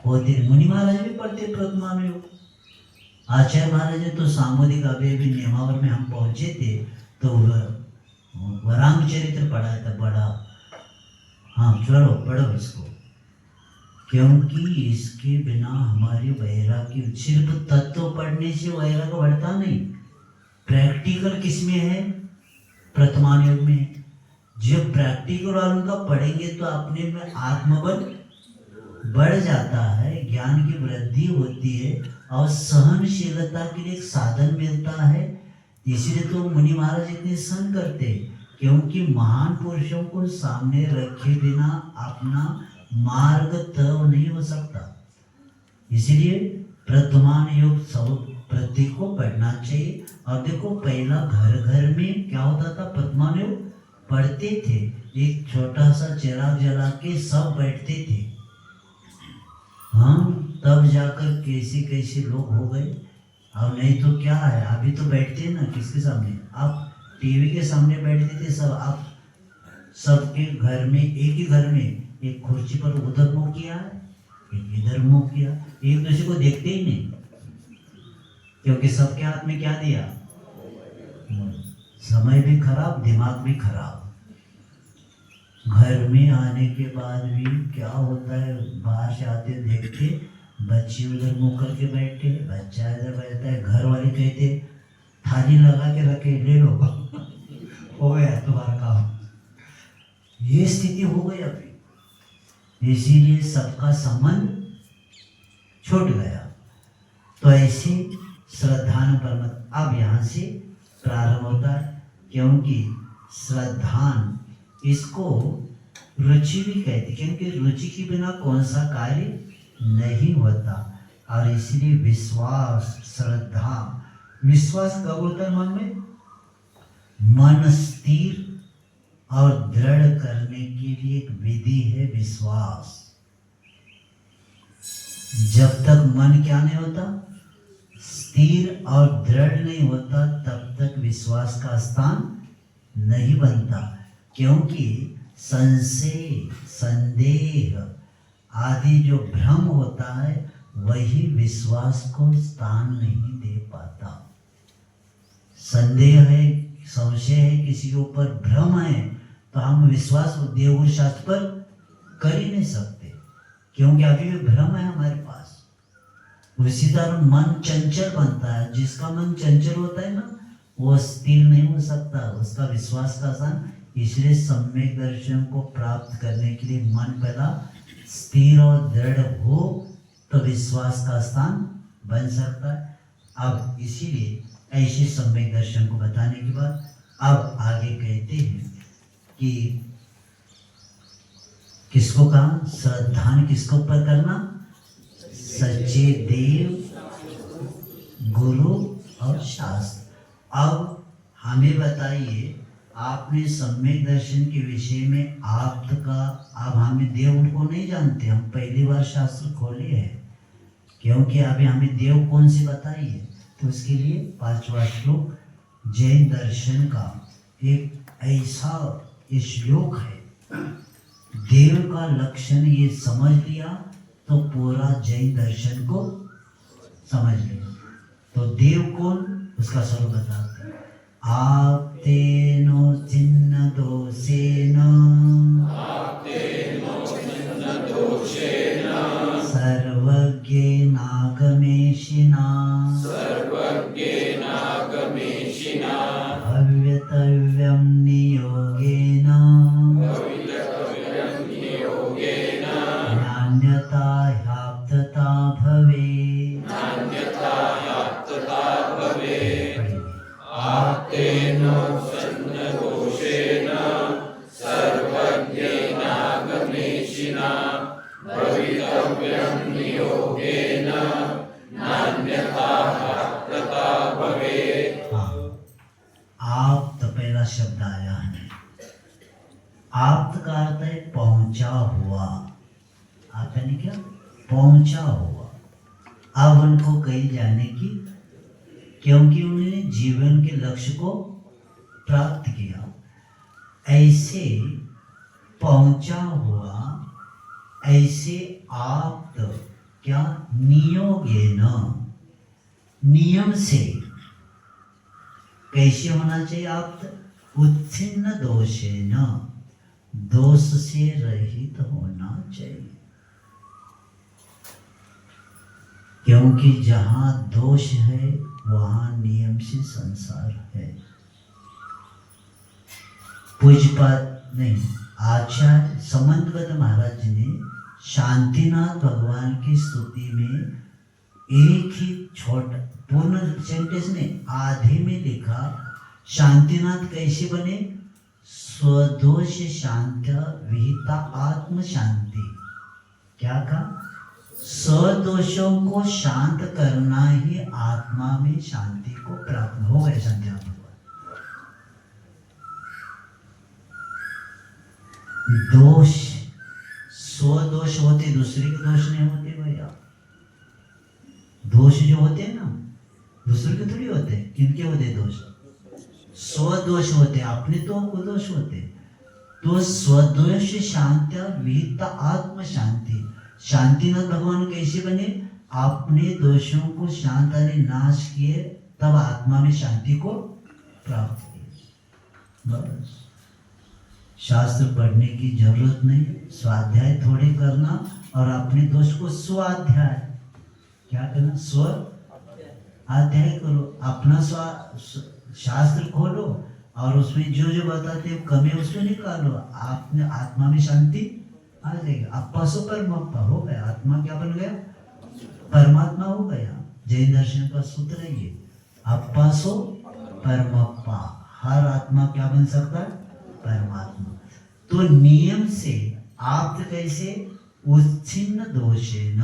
होती है। मुनि महाराज भी पढ़ते प्रथमानुयोग। आचार्य महाराज ने तो सामुदायिक अभी भी नियमावर में हम पहुंचे थे तो वरांग चरित्र पढ़ा था बड़ा। हाँ चलो पढ़ो इसको, क्योंकि इसके बिना हमारी वैराग की, सिर्फ तत्व पढ़ने से वैराग बढ़ता नहीं। प्रैक्टिकल किसमें है, प्रथमानुयोग में। जब प्रैक्टिकल वालों का पढ़ेंगे तो अपने में आत्मबल बढ़ जाता है, ज्ञान की वृद्धि होती है और सहनशीलता के लिए एक साधन मिलता है। इसलिए तो मुनि महाराज इतने सहन करते, क्योंकि महान पुरुषों को सामने रखे बिना अपना मार्ग तय नहीं हो सकता। इसलिए प्रथमानुयोग सब प्रत्येक को पढ़ना चाहिए। और देखो पहला घर घर में क्या होता था, प्रथमानुयोग पढ़ते थे, एक छोटा सा चिराग जला के सब बैठते थे। हाँ तब जाकर कैसे कैसे लोग हो गए। अब नहीं तो क्या है, अभी तो बैठते हैं ना किसके सामने, आप टीवी के सामने बैठते थे सब। आप सबके घर में, एक ही घर में एक कुर्सी पर उधर मुंह किया, एक इधर मुंह किया, एक दूसरे को देखते ही नहीं, क्योंकि सबके हाथ में क्या दिया, समय भी खराब, दिमाग भी खराब। घर में आने के बाद भी क्या होता है, बाहर से आते देखते बच्चे उधर मुंह करके बैठे, बच्चा इधर बैठता है, घर वाले कहते थाली लगा के रखे, ले लो हो गया तुम्हारा काम। ये स्थिति हो गई अभी, इसीलिए सबका संबंध छूट गया। तो ऐसे श्रद्धान परमत अब यहाँ से प्रारंभ होता है, क्योंकि श्रद्धान इसको रुचि भी कहते, क्योंकि रुचि के बिना कौन सा कार्य नहीं होता। और इसलिए विश्वास, श्रद्धा, विश्वास कब होता है मन में, मन स्थिर और दृढ़ करने के लिए एक विधि है विश्वास। जब तक मन क्या नहीं होता, स्थिर और दृढ़ नहीं होता, तब तक विश्वास का स्थान नहीं बनता। क्योंकि संशय, संदेह आदि जो भ्रम होता है वही विश्वास को स्थान नहीं दे पाता। संदेह है, संशय है, किसी के ऊपर भ्रम है, तो हम विश्वास देवगुरु शास्त्र पर कर ही नहीं सकते, क्योंकि अभी भी भ्रम है हमारे पास। उसी तरह मन चंचल बनता है, जिसका मन चंचल होता है ना वो स्थिर नहीं हो सकता, उसका विश्वास का स्थान। इसलिए सम्यक दर्शन को प्राप्त करने के लिए मन पहला स्थिर और दृढ़ हो तो विश्वास का स्थान बन सकता है। अब इसीलिए ऐसे सम्यक दर्शन को बताने के बाद अब आगे कहते हैं कि किसको कहा, श्रद्धान किसको ऊपर करना, सच्चे देव, गुरु और शास्त्र। अब हमें बताइए, आपने सम्यक दर्शन के विषय में आपका, अब हमें देव उनको नहीं जानते, हम पहली बार शास्त्र खोले हैं, क्योंकि अभी हमें देव कौन से बताइए। तो उसके लिए 5वां श्लोक जैन दर्शन का एक ऐसा श्लोक है, देव का लक्षण ये समझ लिया तो पूरा जैन दर्शन को समझ लिया। तो देव कौन, उसका स्वरूप बताते हैं। आप तेनो चिन्ह दोषेन सर्वज्ञेनागमेशिना भव्यतव्यं नियोगेन नान्यता ह्याप्तता भवेत्। आप तो पहला शब्द आया है। आप का अर्थ है पहुंचा हुआ। आप यानी क्या, पहुंचा हुआ। अब उनको कहीं जाने की, क्योंकि उन्होंने जीवन के लक्ष्य को प्राप्त किया। ऐसे पहुंचा हुआ, ऐसे आप तो क्या नियोगेन, नियम से कैसे होना चाहिए आप, उत्थिन्न दोषेन, दोष से रहित होना चाहिए। क्योंकि जहां दोष है वहां नियम से संसार है। पूज्यपाद नहीं, आचार्य समंतवत महाराज ने शांतिनाथ भगवान की स्तुति में एक ही छोटा पूर्ण सेंटेंस ने आधे में लिखा, शांतिनाथ कैसे बने, स्वदोष शांत विहिता आत्म शांति। क्या कहा, स्वदोषों को शांत करना ही आत्मा में शांति को प्राप्त हो गए। शांतिनाथ दोष, स्वदोष होते, दूसरे के दोष नहीं होते भैया। दोष जो होते हैं ना, दूसरे के थोड़ी होते, किनके होते दोष, स्वदोष होते, अपने तो दोष होते। तो स्वदोष शांति विहिता आत्म शांति। शांतिनाथ भगवान कैसे बने, अपने दोषों को शांत नाश किए, तब आत्मा में शांति को प्राप्त किए। बस शास्त्र पढ़ने की जरूरत नहीं, स्वाध्याय थोड़े करना और अपने दोष को स्वाध्याय, क्या करना, स्व अध्याय करो। अपना शास्त्र खोलो और उसमें जो जो बताते हैं कमी उसमें निकालो, आपने आत्मा में शांति आ जाएगी। अप्पा सो परमात्मा हो गया, आत्मा क्या बन गया, परमात्मा हो गया। जैन दर्शन का सूत्र है ये, अप्पा सो परमात्मा। हर आत्मा क्या बन सकता है, परमात्मा। तो नियम से आप कैसे, उच्छिन्न दोषेन,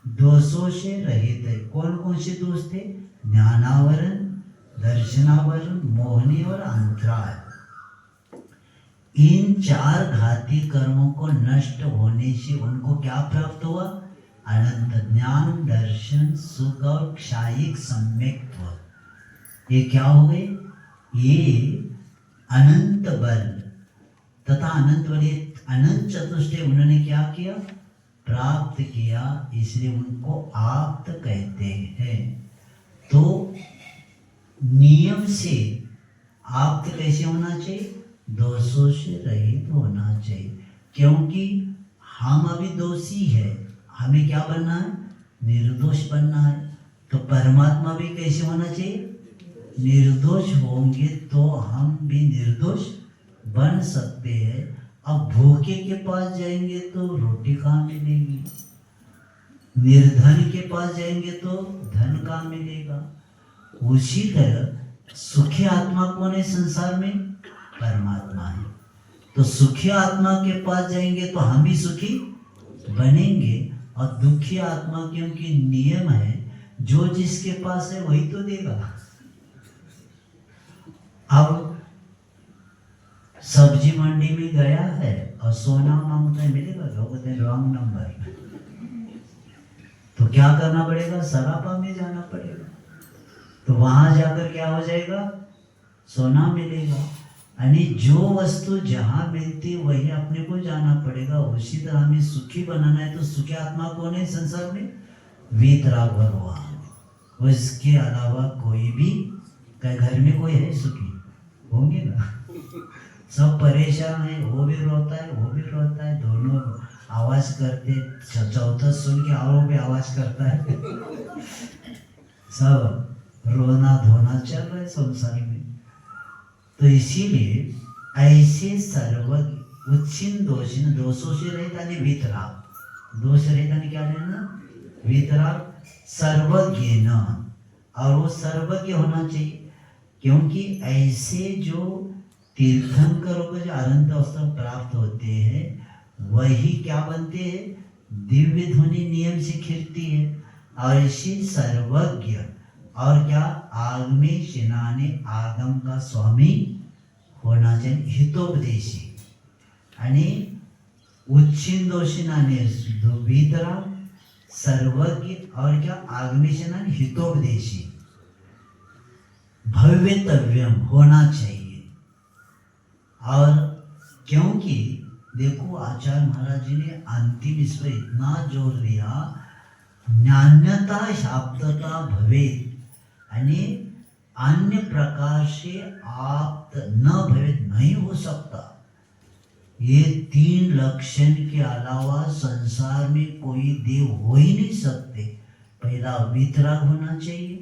दोषों से रहित है। कौन कौन से दोष थे, ज्ञानावरण, दर्शनावरण, मोहनी और अंतराय। इन चार घाती कर्मों को नष्ट होने से उनको क्या प्राप्त हुआ, अनंत ज्ञान, दर्शन, सुख और क्षायिक सम्यक्त्व। ये क्या हो गए, ये अनंत बल तथा अनंत बल, अनंत चतुष्टय उन्होंने क्या किया, प्राप्त किया। इसलिए उनको आप्त कहते हैं। तो नियम से आप्त कैसे होना चाहिए, दोषों से रहित होना चाहिए। क्योंकि हम अभी दोषी है, हमें क्या बनना है, निर्दोष बनना है। तो परमात्मा भी कैसे होना चाहिए, निर्दोष होंगे तो हम भी निर्दोष बन सकते हैं। अब भूखे के पास जाएंगे तो रोटी कहाँ मिलेगी, निर्धन के पास जाएंगे तो धन कहाँ मिलेगा। उसी तरह सुखी आत्मा कौन है संसार में, परमात्मा है। तो सुखी आत्मा के पास जाएंगे तो हम भी सुखी बनेंगे। और दुखी आत्मा, क्योंकि नियम है, जो जिसके पास है वही तो देगा। अब सब्जी मंडी में गया है और सोना मांगता है, मिलेगा, लोग रॉन्ग नंबर। तो क्या करना पड़ेगा, सरापा में जाना पड़ेगा। तो वहां जाकर क्या हो जाएगा, सोना मिलेगा। यानी जो वस्तु जहाँ मिलती वही अपने को जाना पड़ेगा। उसी तरह हमें सुखी बनाना है तो सुखी आत्मा कौन है संसार में? वीतराग भगवान। उसके अलावा कोई भी, क्या घर में कोई है सुखी? होंगे ना? सब परेशान है, वो भी रोता है वो भी रोता है, दोनों आवाज करते, चौथा सुन के और भी आवाज करता है। सब रोना धोना चल रहा है संसार में। तो इसीलिए ऐसे सर्वज्ञ उच्छिन्न दोषिन, दोषों से रहित यानी वीतराग, दोष रहित यानी क्या लेना? वीतराग, सर्वज्ञ न, और वो सर्वज्ञ होना चाहिए। क्योंकि ऐसे जो तीर्थंकरों को जो अनंत अवस्था प्राप्त होते हैं वही क्या बनते हैं? दिव्य ध्वनि नियम से खिलती है। और इसी सर्वज्ञ और क्या? आगमे चिनाने आगम का स्वामी होना चाहिए, हितोपदेशी। यानी उच्छिन्न दोषिनाने वीतराग, सर्वज्ञ और क्या? आगमेशनाने हितोपदेशी, भव्यतव्यम होना चाहिए। और क्योंकि देखो आचार्य महाराज जी ने अंतिम इस पर इतना जोर दिया, नान्यता शाप्तता भवेत, यानी अन्य प्रकार से आप न भवेत, नहीं हो सकता। ये 3 लक्षण के अलावा संसार में कोई देव हो ही नहीं सकते। पहला वीतराग होना चाहिए,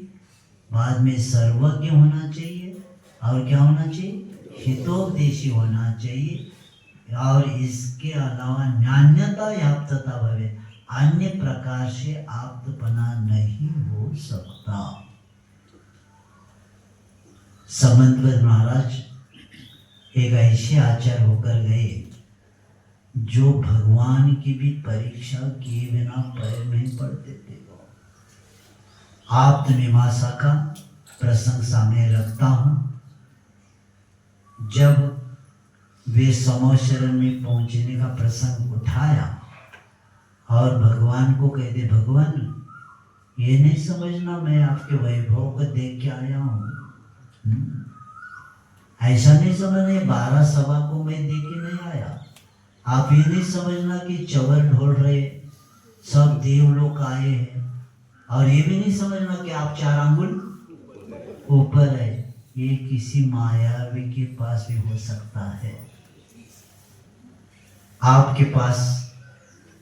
बाद में सर्वज्ञ होना चाहिए, और क्या होना चाहिए? हितोपदेशी होना चाहिए। और इसके अलावा नान्यता याप्तता भवे, अन्य प्रकार से आप्तपना नहीं हो सकता। समंतवत महाराज एक ऐसे आचार्य होकर गए जो भगवान की भी परीक्षा किए बिना पैर नहीं पड़ते थे। आप्त मीमांसा का प्रसंग सामने रखता हूं। जब वे समो शरण में पहुंचने का प्रसंग उठाया और भगवान को कहते, भगवान ये नहीं समझना मैं आपके वैभव को देख के आया हूँ, ऐसा नहीं समझना 12 सभा को मैं देख के नहीं आया। आप ये नहीं समझना कि चवर ढोल रहे सब देव लोग आए हैं, और ये भी नहीं समझना कि आप 4 आंगुल ऊपर है। ये किसी मायावी के पास भी हो सकता है। आपके पास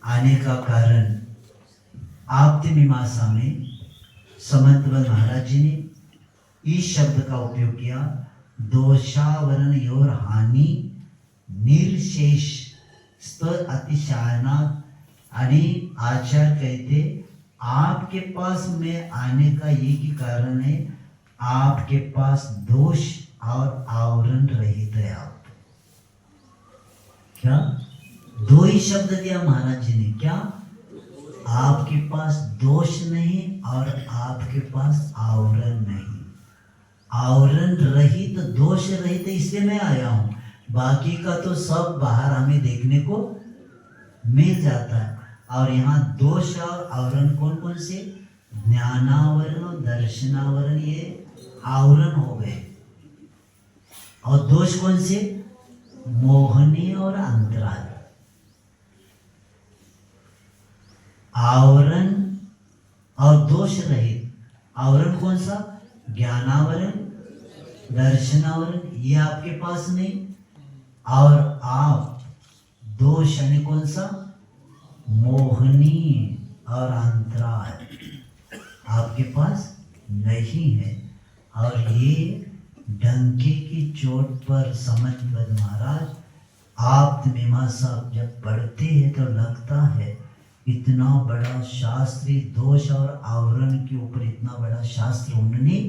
आने का कारण आप्त मीमांसा में समंतवत महाराज जी ने इस शब्द का उपयोग किया, दोषावरण योर हानि निर्शेष स्तर अतिशायना। यानी आचार्य कहते आपके पास में आने का ये की कारण है, आपके पास दोष और आवरण रहित है। आप क्या 2 ही शब्द दिया महाराज जी ने, क्या? आपके पास दोष नहीं और आपके पास आवरण नहीं। आवरण रहित दोष रहित इसलिए मैं आया हूं, बाकी का तो सब बाहर हमें देखने को मिल जाता है। और यहाँ दोष और आवरण कौन कौन से? ज्ञानावरण और दर्शनावरण, ये आवरण हो गए। और दोष कौन से? मोहनी और अंतराल। आवरण और दोष रहित। आवरण कौन सा? ज्ञानावरण, दर्शनावरण, ये आपके पास नहीं। और आप दोष यानी कौन सा? मोहनी और अंतराल आपके पास नहीं है। और ये डंके की चोट पर समंतवत महाराज आप्त मीमांसा जब पढ़ते हैं तो लगता है इतना बड़ा शास्त्री, दोष और आवरण के ऊपर इतना बड़ा शास्त्र उन्होंने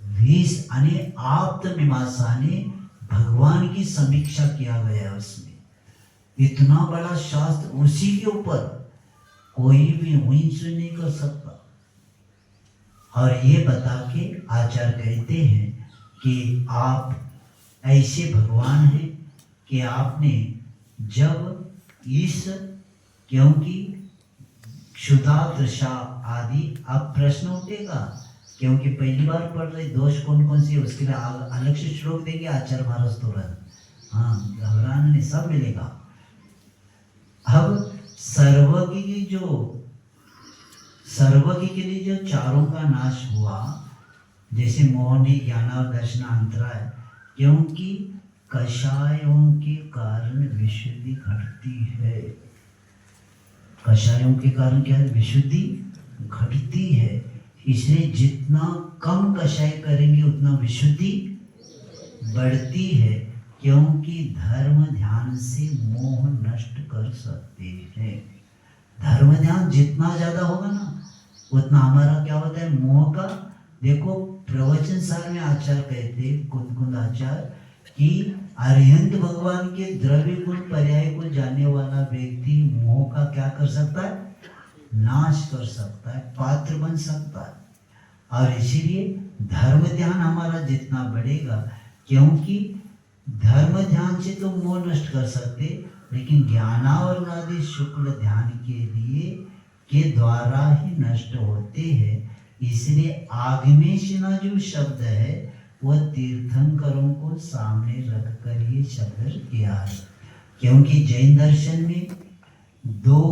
20 यानी आप्त मीमांसा ने भगवान की समीक्षा किया गया है। उसमें इतना बड़ा शास्त्र, उसी के ऊपर कोई भी ऊंच नहीं कर सकता। और ये बता के आचार्य कहते हैं कि आप ऐसे भगवान हैं कि आपने जब इस, क्योंकि क्षुधा तृषा आदि, अब प्रश्न उठेगा क्योंकि पहली बार पढ़ रहे दोष कौन कौन से, उसके लिए अलग से श्लोक देंगे आचार्य महाराज तुरंत। हाँ, घबराना नहीं, सब मिलेगा। अब सर्वज्ञ के लिए जो चारों का नाश हुआ, जैसे मोहनी ज्ञान और दर्शन अंतराय, क्योंकि कषायों के कारण विशुद्धि घटती है। कषायों के कारण क्या है? विशुद्धि घटती है। इसलिए जितना कम कषाय करेंगे उतना विशुद्धि बढ़ती है, क्योंकि धर्म ध्यान से मोह नष्ट कर सकते हैं। धर्म ध्यान जितना ज्यादा होगा ना, उतना हमारा क्या होता है? मोह का। देखो प्रवचन सार में आचार्य कहते, कुंद आचार्य, कि अरिहंत भगवान के द्रव्य गुण पर्याय को जानने वाला व्यक्ति मोह का क्या कर सकता है? नाश कर सकता है, पात्र बन सकता है। और इसीलिए धर्म ध्यान हमारा जितना बढ़ेगा, क्योंकि धर्म ध्यान से तो मोह नष्ट कर सकते, लेकिन ज्ञानावरण आदि शुक्ल ध्यान के द्वारा ही नष्ट होते हैं। इसलिए आगमेशना जो शब्द है वह तीर्थंकरों को सामने रखकर ये शब्द किया है, क्योंकि जैन दर्शन में 2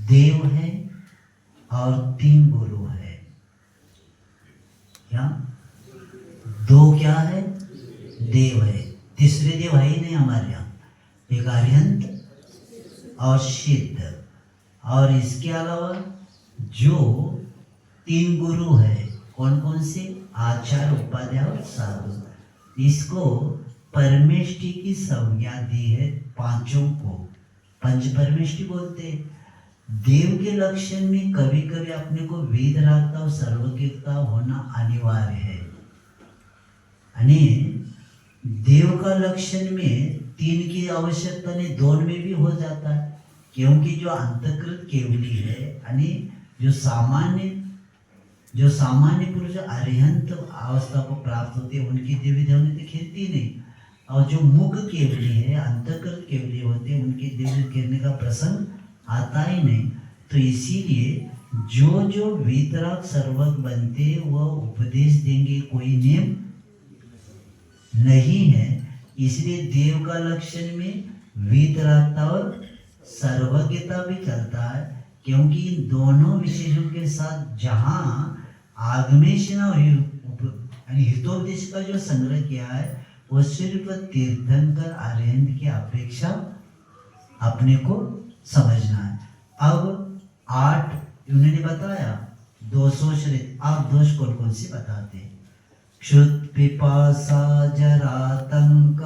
देव है और 3 गुरु है। क्या 2 क्या है? देव है, तीसरे देव है ही नहीं हमारे यहाँ। एक अरिहंत और सिद्ध, और इसके अलावा जो 3 गुरु है, कौन कौन से? आचार्य, उपाध्याय और साधु। इसको परमेष्टि की संज्ञा दी है पांचों को, पंच परमेष्टि बोलते हैं। देव के लक्षण में कभी कभी अपने को वेदरागता और सर्वज्ञता होना अनिवार्य है। देव का लक्षण में 3 की आवश्यकता नहीं, 2 में भी हो जाता है, क्योंकि जो अंतकृत केवली है, यानी जो सामान्य पुरुष अरिहंत अवस्था को प्राप्त होते हैं, उनकी देवी देवनी तो खिलती नहीं। और जो मुख केवली है, अंतकृत केवली होते हैं, उनकी देवी खिलने का प्रसंग आता ही नहीं। तो इसीलिए जो वीतराग सर्वज्ञ बनते वह उपदेश देंगे, कोई नियम नहीं है। इसलिए देव का लक्षण में वीतरागता और सर्वज्ञता भी चलता है, क्योंकि इन दोनों विशेषों के साथ जहाँ आगमेशन और हितोपदेश का जो संग्रह किया है, वो सिर्फ तीर्थंकर अरिहंत की अपेक्षा अपने को समझना है। अब 8 उन्होंने बताया, 200 श्रित। आप दोष कौन कौन से बताते हैं? क्षुत् पिपासा जरातंक,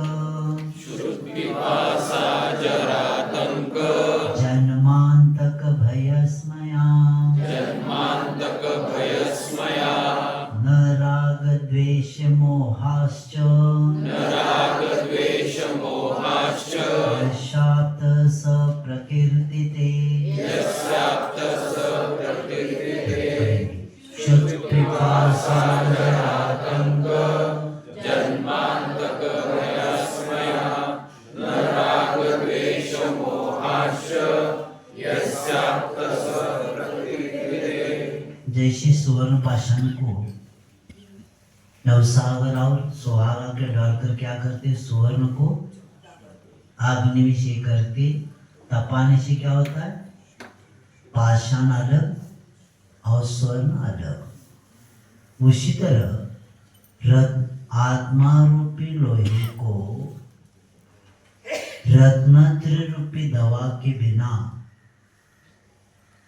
जन्मांतक भयस्मया, न राग द्वेष मोहाश्च, यशात् स प्रकीर्तिते। क्षुत् पिपासा जरातंक, जन्मांतक भयस्मया, न राग द्वेष मोहाश्च, यस्यात् स प्रकीर्तिते। जैसे सुवर्ण पाषाण को नवसागर और सुहागा के डालकर क्या करते? सुवर्ण को अग्नि में से करते, तपाने से क्या होता है? पाषाण अलग और स्वर्ण अलग। उसी तरह आत्मा रूपी लोहे को रत्नत्र रूपी दवा के बिना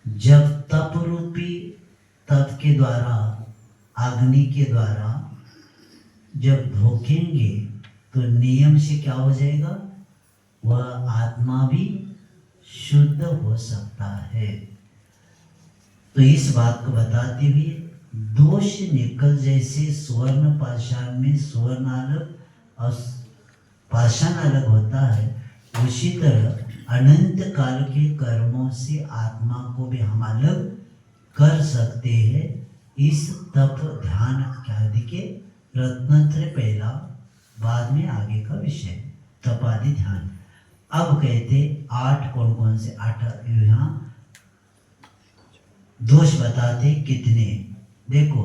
जब तप रूपी तप के द्वारा, अग्नि के द्वारा जब धोखेंगे तो नियम से क्या हो जाएगा? वह आत्मा भी शुद्ध हो सकता है। तो इस बात को बताते हुए दोष निकल, जैसे स्वर्ण पाषाण में स्वर्ण अलग और पाषाण अलग होता है, उसी तरह अनंत काल के कर्मों से आत्मा को भी हम अलग कर सकते हैं। इस तप ध्यान आदि के रत्नत्रय पहला, बाद में आगे का विषय तप आदि ध्यान। अब कहते 8 कौन कौन से? 8 यहाँ दोष बताते कितने? देखो,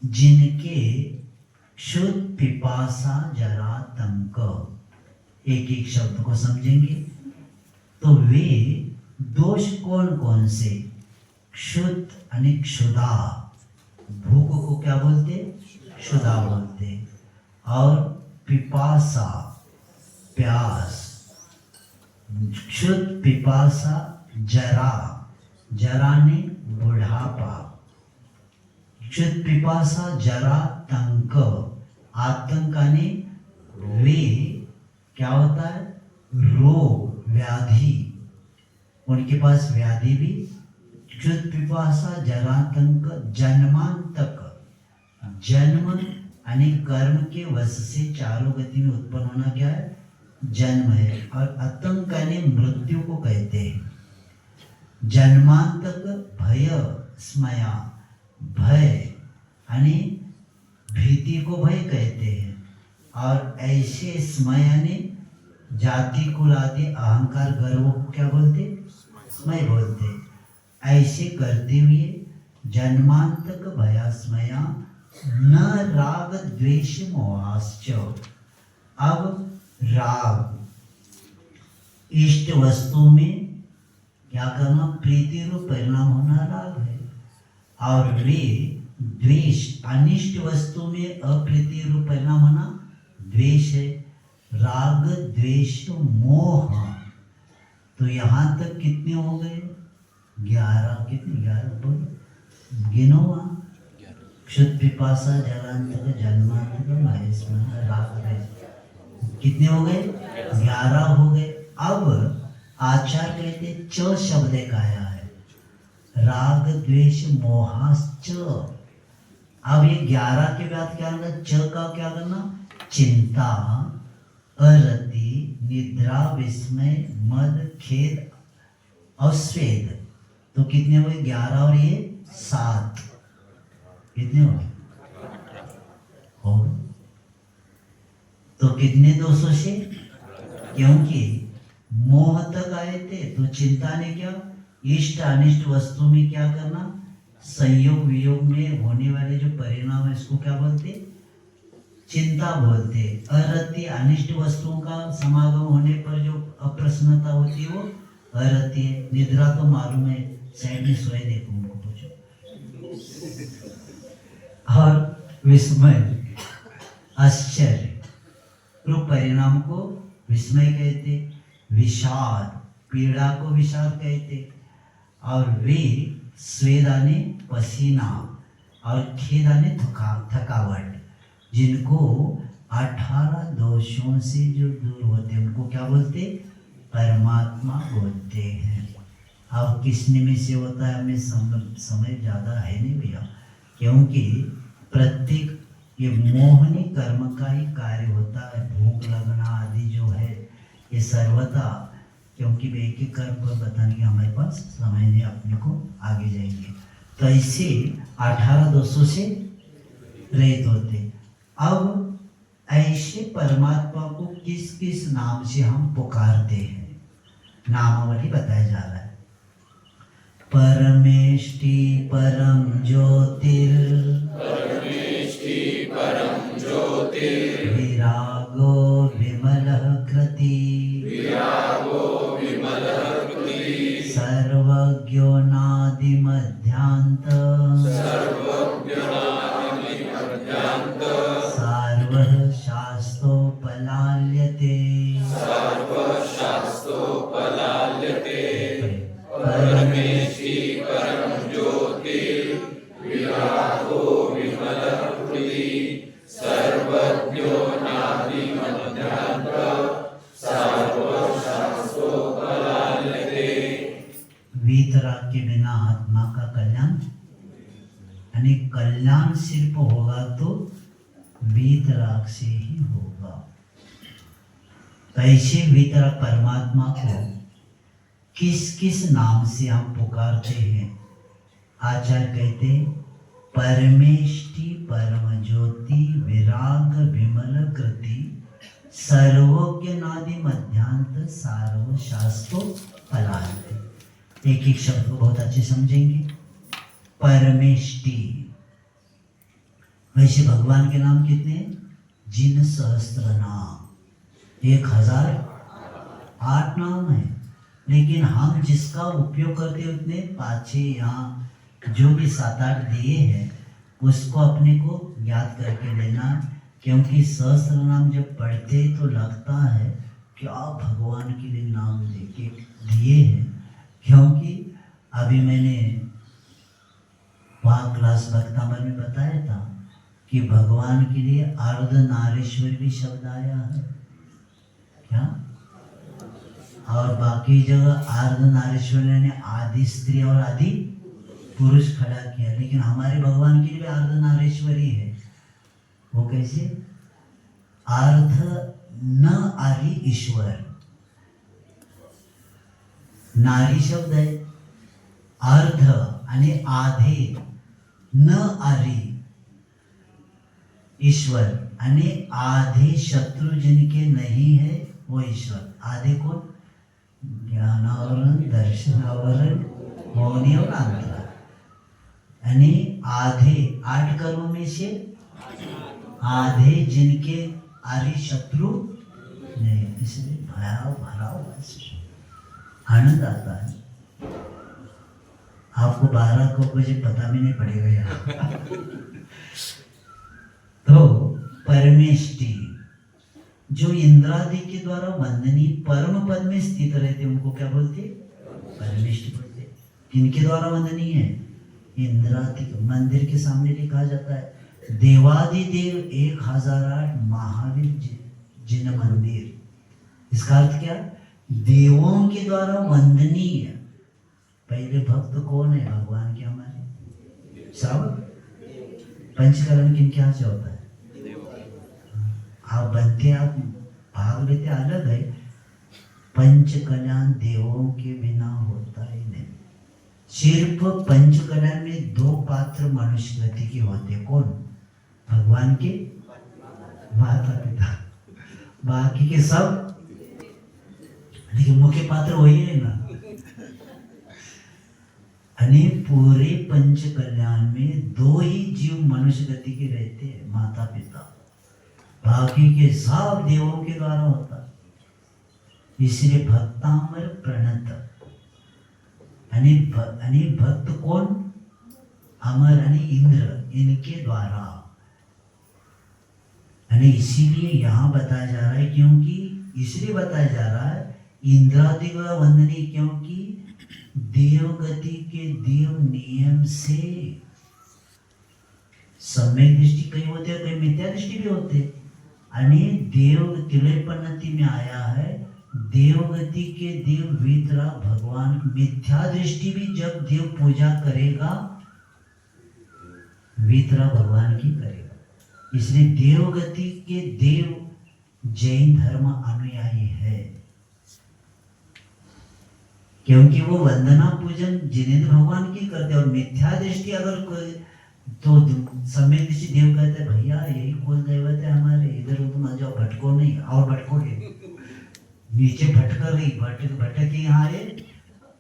जिनके क्षुद पिपासा जरा तंक, एक एक शब्द को समझेंगे तो वे दोष कौन कौन से? क्षुद आणि क्षुधा, भूख को क्या बोलते? क्षुधा बोलते। और पिपासा प्यास, क्षुद पिपासा जरा, जरा ने बुढ़ापा, क्षुद पिपासा जरा तंक, आतंकाने वे क्या होता है? रोग व्याधि, उनके पास व्याधि भी। क्षुद पिपासा जरातंक जन्मांतक, जन्म आणि कर्म के वश से चारों गति में उत्पन्न होना क्या है? जन्म है। और आतंक यानी मृत्यु को कहते हैं। जन्मांतक भय स्मया, भय यानी भीति को भय कहते हैं। और ऐसे स्मय यानी जाति कुल आदि अहंकार गर्व को क्या बोलते? स्मय बोलते। ऐसे करते हुए जन्मांतक भयास्मया न राग द्वेष मोहाश्च। अब राग, इष्ट वस्तु में क्या करना? प्रीति रूप परिणाम होना राग है। और वे द्वेष, अनिष्ट वस्तु में अप्रीति रूप परिणाम होना द्वेष है। राग द्वेष मोह, तो यहाँ तक कितने हो गए? 11। कितने? 11 बोलो, गिनो वहाँ। क्षुद पिपासा जलांतक जन्मांतक भयस्मरण राग द्वेष, कितने हो गए? 11 हो गए। अब आचार्य कहते च शब्द एक आया है, राग द्वेष मोहाश्च। अब ये 11 के बाद क्या करना? च का क्या करना? चिंता, अरति, निद्रा, विस्मय, मद, खेद और स्वेद। तो कितने हुए? 11 और ये 7, कितने हो गए? हो। तो कितने दोषों से? क्योंकि मोह तक आए थे तो चिंता ने क्या? इष्ट अनिष्ट वस्तु में क्या करना? संयोग वियोग में होने वाले जो परिणाम है इसको क्या बोलते? चिंता बोलते। अरति, अनिष्ट वस्तुओं का समागम होने पर जो अप्रसन्नता होती है वो अरति है। निद्रा तो मालूम है, साइड में सोए, देखो उनको पूछो। और विस्मय, आश्चर्य रूप परिणाम को विस्मय कहते। विषाद, पीड़ा को विषाद कहते। और वे स्वेदाने पसीना और खेदाने थकावट, जिनको 18 दोषों से जो दूर होते हैं उनको क्या बोलते? परमात्मा बोलते हैं। अब किस निमित्त से होता है? हमें समय ज़्यादा है नहीं भैया, क्योंकि प्रत्येक ये मोहनी कर्म का ही कार्य होता है। भूख लगना आदि जो है ये सर्वथा, क्योंकि एक एक कर्म पर बताने के हमारे पास समय नहीं, अपने को आगे जाएंगे। तो ऐसे 18 दोषों से रहित होते। अब ऐसे परमात्मा को किस किस नाम से हम पुकारते हैं? नामावली बताया जा रहा है। परमेष्टि परम ज्योतिर, परमेष्टि परम ज्योतिर, विरागो विमलः कृति, विरागो विमलः कृति, सर्वज्ञो नादि मध्यांत, सर्वज्ञो नादि मध्यांत, सार्वः शास्त्रोपलाल्यते, सर्वः शास्त्रोपलाल्यते। परमेष्टि परम ज्योतिर, विरागो विमलः कृति, सर्वज्ञो नादि मध्यांत, सर्वः शास्त्रोपलाल्यते। वीतराग के बिना आत्मा का कल्याण, यानी कल्याण सिर्फ होगा तो वीतराग से ही होगा। कैसे वीतराग परमात्मा को किस किस नाम से हम पुकारते हैं? आचार्य कहते परमेष्टि परम ज्योति, विराग विमल कृति, सर्वज्ञ नादि मध्यांत, सार्व शास्त्रो फलांत। एक एक शब्द को बहुत अच्छे समझेंगे। परमेष्टि वैसे भगवान के नाम कितने हैं? जिन सहस्त्र नाम, 1008 नाम है, लेकिन हम जिसका उपयोग करते हैं उतने पाँच यहाँ जो भी 7-8 दिए हैं उसको अपने को याद करके लेना, क्योंकि सहस्त्र नाम जब पढ़ते तो लगता है कि आप भगवान के लिए नाम लेके दिए हैं। क्योंकि अभी मैंने वहाँ क्लास भक्तामर में बताया था कि भगवान के लिए अर्धनारीश्वर भी शब्द आया है क्या, और बाकी जगह अर्धनारीश्वर ने आदि स्त्री और आदि पुरुष खड़ा किया, लेकिन हमारे भगवान के लिए अर्धनारीश्वरी है। वो कैसे? अर्ध न आदि ईश्वर, नारी शब्द है, अर्ध आणि आधे न आरी ईश्वर, आणि आधे शत्रु जिनके नहीं है वो ईश्वर। आधे कौन? ज्ञानावरण, दर्शनावरण, मौनी और अंतरा। यानी आधे 8 कर्मों में से आधे जिनके आरी शत्रु नहीं, इसलिए भराव आनंद आता है। आपको 12 को बजे पता भी नहीं पड़ेगा यार। तो परमेष्टि जो इंद्रादि के द्वारा वंदनीय परम पद में स्थित रहते उनको क्या बोलते? परमेष्टि बोलते। किनके द्वारा वंदनीय है? इंद्रादि। मंदिर के सामने लिखा जाता है देवादिदेव 1008 महावीर जिन मंदिर। इसका अर्थ क्या? देवों के द्वारा वंदनीय पहले भक्त कौन है? भगवान के हमारे श्रावक। पंचकरण किनके यहाँ से होता है? आप बनते, आप भाग लेते अलग है, पंचकल्याण देवों के बिना होता ही नहीं। सिर्फ पंचकल्याण में 2 पात्र मनुष्य गति के होते। कौन? भगवान के माता पिता, बाकी के सब, लेकिन मुख्य पात्र वही है ना। आणि पूरे पंचकल्याण में 2 ही जीव मनुष्य गति के रहते हैं, माता पिता, बाकी के सब देवों के द्वारा होता। इसलिए भक्तामर प्रणत, आणि भक्त कौन? अमर आणि इंद्र, इनके द्वारा। आणि इसीलिए यहाँ बताया जा रहा है, क्योंकि इसलिए बताया जा रहा है इंद्रादि का वंदनीय, क्योंकि देवगति के देव नियम से सम्यक दृष्टि कई होते हैं, कई मिथ्या दृष्टि भी होते। आणि देव तिलयपन्नति में आया है देवगति के देव वीतरा भगवान। मिथ्या दृष्टि भी जब देव पूजा करेगा वीतरा भगवान की करेगा। इसलिए देवगति के देव जैन धर्म अनुयायी है, क्योंकि वो वंदना पूजन जिनेंद्र भगवान की करते। और मिथ्या दृष्टि अगर कोई तो सम्यक दृष्टि देव कहते हैं भैया यही कुल दैवत है हमारे, इधर उधर मत जाओ, भटको नहीं, और भटकोगे नीचे भटक रही, भटक यहाँ आए,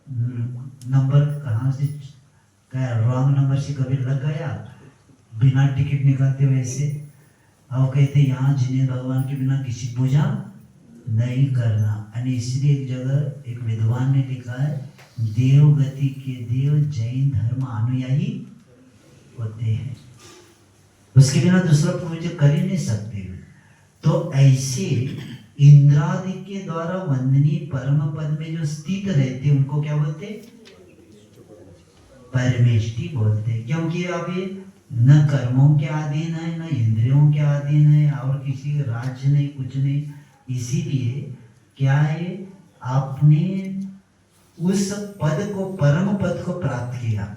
नंबर कहाँ से क्या रॉन्ग नंबर से कभी लग गया, बिना टिकट निकालते वैसे। और कहते यहाँ जिनेंद्र भगवान के बिना किसी पूजा नहीं करना। आणि इसलिए एक जगह एक विद्वान ने लिखा है देवगति के देव जैन धर्म अनुयायी होते हैं, उसके बिना दूसरा पूजा कर ही नहीं सकते। तो ऐसे इंद्रादि के द्वारा वंदनीय परम पद में जो स्थित रहते उनको क्या बोलते? परमेष्टि बोलते। क्योंकि अभी न कर्मों के अधीन है, न इंद्रियों के अधीन है, और किसी राज्य नहीं, कुछ नहीं। इसीलिए क्या है, आपने उस पद को, परम पद को प्राप्त किया।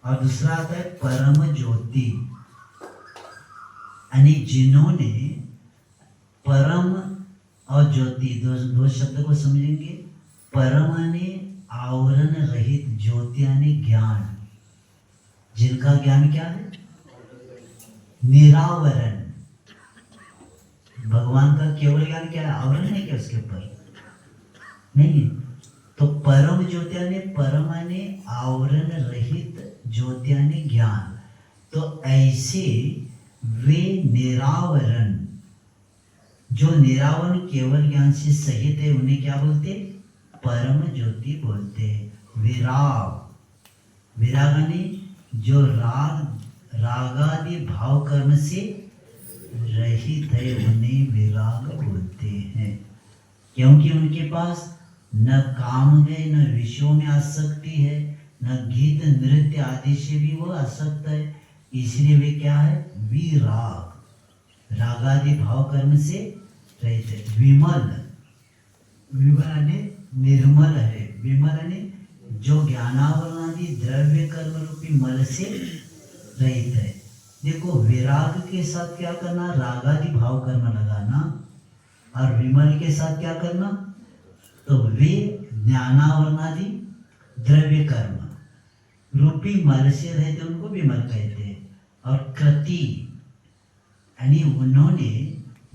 और दूसरा आता है परम ज्योति, यानी जिन्होंने परम और ज्योति दो शब्द को समझेंगे। परम यानी आवरण रहित, ज्योति यानी ज्ञान, जिनका ज्ञान क्या है? निरावरण। भगवान का केवल ज्ञान क्या है? आवरण है क्या उसके ऊपर? नहीं। तो परम ज्योतियाने, परमाने आवरण रहित ज्योतियाने ज्ञान। तो ऐसे वे निरावरण, जो निरावरण केवल ज्ञान से सहित है उन्हें क्या बोलते? परम ज्योति बोलते। विराग, विरागने जो रागादि भाव कर्म से रहित है उन्हें विराग बोलते हैं, क्योंकि उनके पास न काम है, न विषयों में आसक्ति है, न गीत नृत्य आदि से भी वो आसक्त है, इसलिए वे क्या है? विराग, रागादि भाव कर्म से रहित है। विमल, विमल निर्मल है, विमल ने जो ज्ञानावरण आदि द्रव्य कर्म रूपी मल से रहित है। देखो विराग के साथ क्या करना? रागादि भाव कर्म लगाना, और विमल के साथ क्या करना? तो वे ज्ञानावरण आदि द्रव्य कर्म रूपी मल से रहते, उनको विमल कहते हैं। और कृति यानी उन्होंने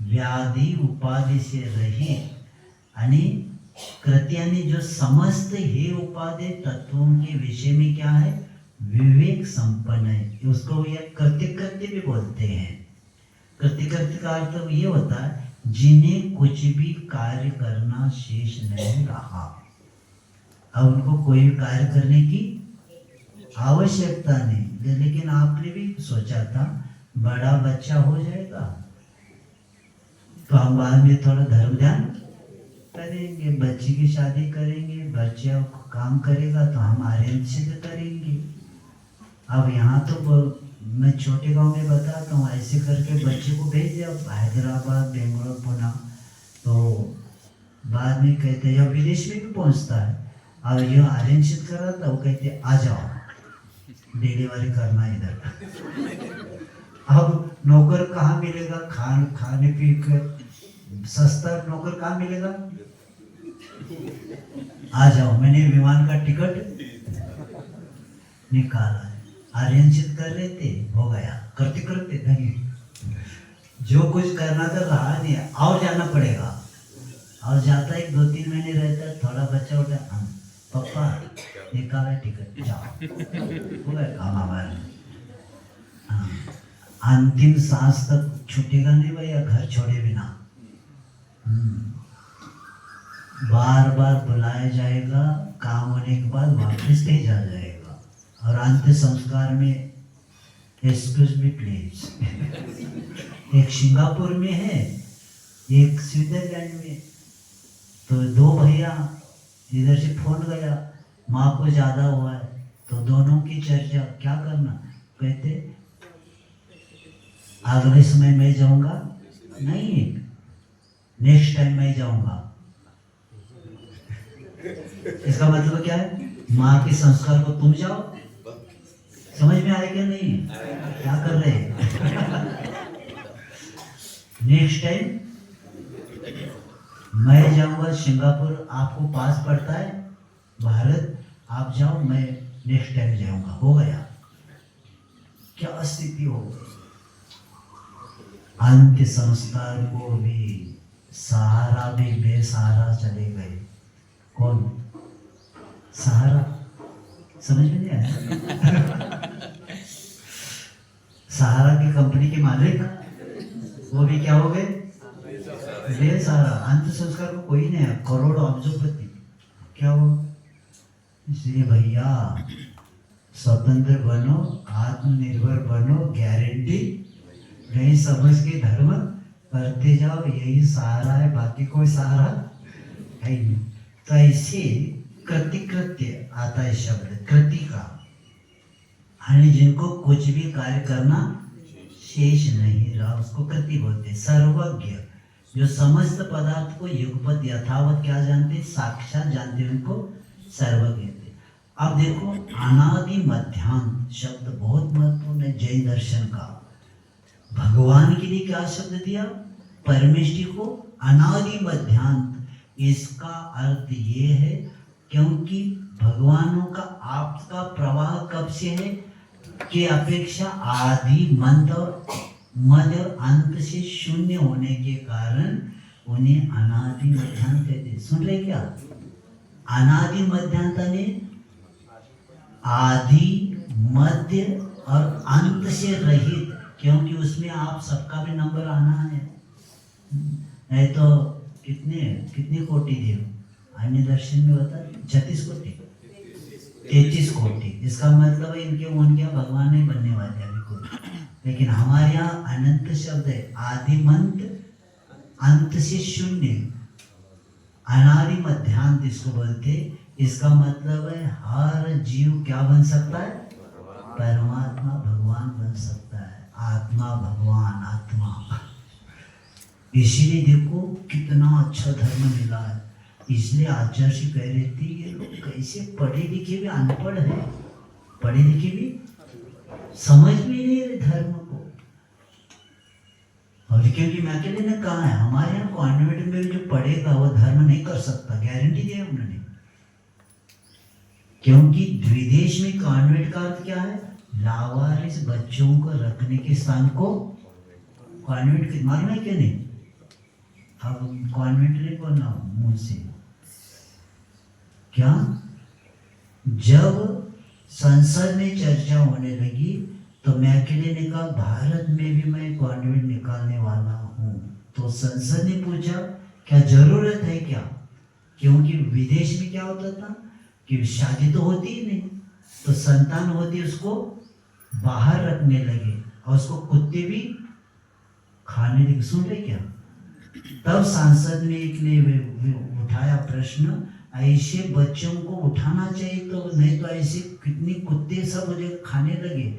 व्याधि उपाधि से रहित, यानी कृति यानी जो समस्त हे उपाधि तत्वों के विषय में क्या है? विवेक संपन्न है। उसको ये कृत्य भी बोलते हैं। कृत्य का अर्थ ये होता है जिन्हें कुछ भी कार्य करना शेष नहीं रहा। अब उनको कोई भी कार्य करने की आवश्यकता नहीं। लेकिन आपने भी सोचा था बड़ा बच्चा हो जाएगा तो हम बाद में थोड़ा धर्म ध्यान करेंगे, बच्ची की शादी करेंगे, बच्चा काम करेगा तो हम आर्यन सिद्ध करेंगे। अब यहाँ तो मैं छोटे गांव में बताता हूँ, ऐसे करके बच्चे को भेज दिया हैदराबाद, बेंगलोर, पुणे, तो बाद में कहते हैं, या विदेश में भी पहुँचता है, और ये आर्यन सिद्ध करा था, वो कहते आ जाओ डिलीवरी करना इधर। अब नौकर कहाँ मिलेगा? खाने पी कर सस्ता नौकर कहाँ मिलेगा? आ जाओ, मैंने विमान का टिकट निकाला है, आर्यन सिद्ध कर रहे थे, हो गया। करते नहीं, जो कुछ करना था रहा नहीं, और जाना पड़ेगा। और जाता है 2-3 महीने रहता, थोड़ा बच्चा उठा, पापा निकाला टिकट, जाओ, हो गया काम हमारा। हाँ, अंतिम सांस तक छूटेगा नहीं भैया, घर छोड़े बिना। बार बार बुलाया जाएगा, काम होने के बाद वापस भेजा जाएगा। और अंत संस्कार में एक्सक्यूज मी प्लीज, एक सिंगापुर में है, एक स्विट्जरलैंड में। तो 2 भैया, इधर से फोन गया, माँ को ज़्यादा हुआ है, तो दोनों की चर्चा क्या करना। कहते अगले समय मैं जाऊंगा, नहीं नेक्स्ट टाइम मैं जाऊंगा। इसका मतलब क्या है? माँ के संस्कार को तुम जाओ। समझ में आएगा नहीं? क्या कर रहे हैं? नेक्स्ट टाइम मैं जाऊंगा सिंगापुर, आपको पास पड़ता है भारत, आप जाओ, मैं नेक्स्ट टाइम जाऊंगा। हो गया। क्या स्थिति हो गई? अंत्य संस्कार को भी सहारा भी बेसहारा चले गए। कौन सहारा? समझ में नहीं आया? सहारा की कंपनी के मालिक वो भी क्या हो गए? बेसहारा। अंत संस्कार को कोई नहीं है, करोड़ों अब्जोपति। क्या हो? इसलिए भैया स्वतंत्र बनो, आत्मनिर्भर बनो, गारंटी नहीं, समझ के धर्म करते जाओ, यही सहारा है, बाकी कोई सहारा है नहीं। तो ऐसे कृत्य आता है शब्द कृति का, यानी जिनको कुछ भी कार्य करना शेष नहीं रहा, उसको कृति बोलते। सर्वज्ञ, जो समस्त पदार्थ को युगपत यथावत क्या जानते, साक्षात जानते, उनको सर्वज्ञ थे। अब देखो अनादि मध्यांत शब्द बहुत महत्वपूर्ण है जैन दर्शन का। भगवान के लिए क्या शब्द दिया? परमेष्टि को अनादि मध्यांत। इसका अर्थ ये है क्योंकि भगवानों का आपका प्रवाह कब से है के अपेक्षा आदि मध्य और अंत से शून्य होने के कारण उन्हें अनादि मध्यांत कहते। सुन रहे क्या? अनादि मध्यांत ने आदि मध्य और अंत से रहित क्योंकि उसमें आप सबका भी नंबर आना है। नहीं तो कितने कोटि देव अन्य दर्शन में होता है 36 कोटि 33 कोटि। इसका मतलब है इनके उनके यहाँ भगवान नहीं बनने वाले अभी कोई। लेकिन हमारे यहाँ अनंत शब्द है, आदिमंत अंत से शून्य, अनादि मध्यांत इसको बोलते। इसका मतलब है हर जीव क्या बन सकता है, परमात्मा भगवान बन सकता है, आत्मा भगवान आत्मा। इसीलिए देखो कितना अच्छा धर्म मिला है। इसलिए आचार्य जी कह रहे थे ये लोग कैसे पढ़े लिखे भी अनपढ़ है, पढ़े लिखे भी समझ भी नहीं रहे धर्म को। और क्योंकि मैं अकेले ने कहा है हमारे यहाँ कॉन्वेंट में जो पढ़ेगा वो धर्म नहीं कर सकता, गारंटी दिया उन्होंने। क्योंकि विदेश में कॉन्वेंट का अर्थ क्या है, लावारिस बच्चों को रखने के स्थान को कॉन्वेंट के मालूम है क्या नहीं। अब कॉन्वेंट नहीं बोलना मुंह से, क्या जब संसद में चर्चा होने लगी तो मैं अकेले ने कहा भारत में भी मैं कॉन्वेंट निकालने वाला हूँ। तो संसद ने पूछा क्या जरूरत है क्या, क्योंकि विदेश में क्या होता था कि शादी तो होती ही नहीं, तो संतान होती उसको बाहर रखने लगे और उसको कुत्ते भी खाने लगे। सुन रहे क्या। तब सांसद में एक ने उठाया प्रश्न, ऐसे बच्चों को उठाना चाहिए तो, नहीं तो ऐसे कितनी कुत्ते सब मुझे खाने लगे।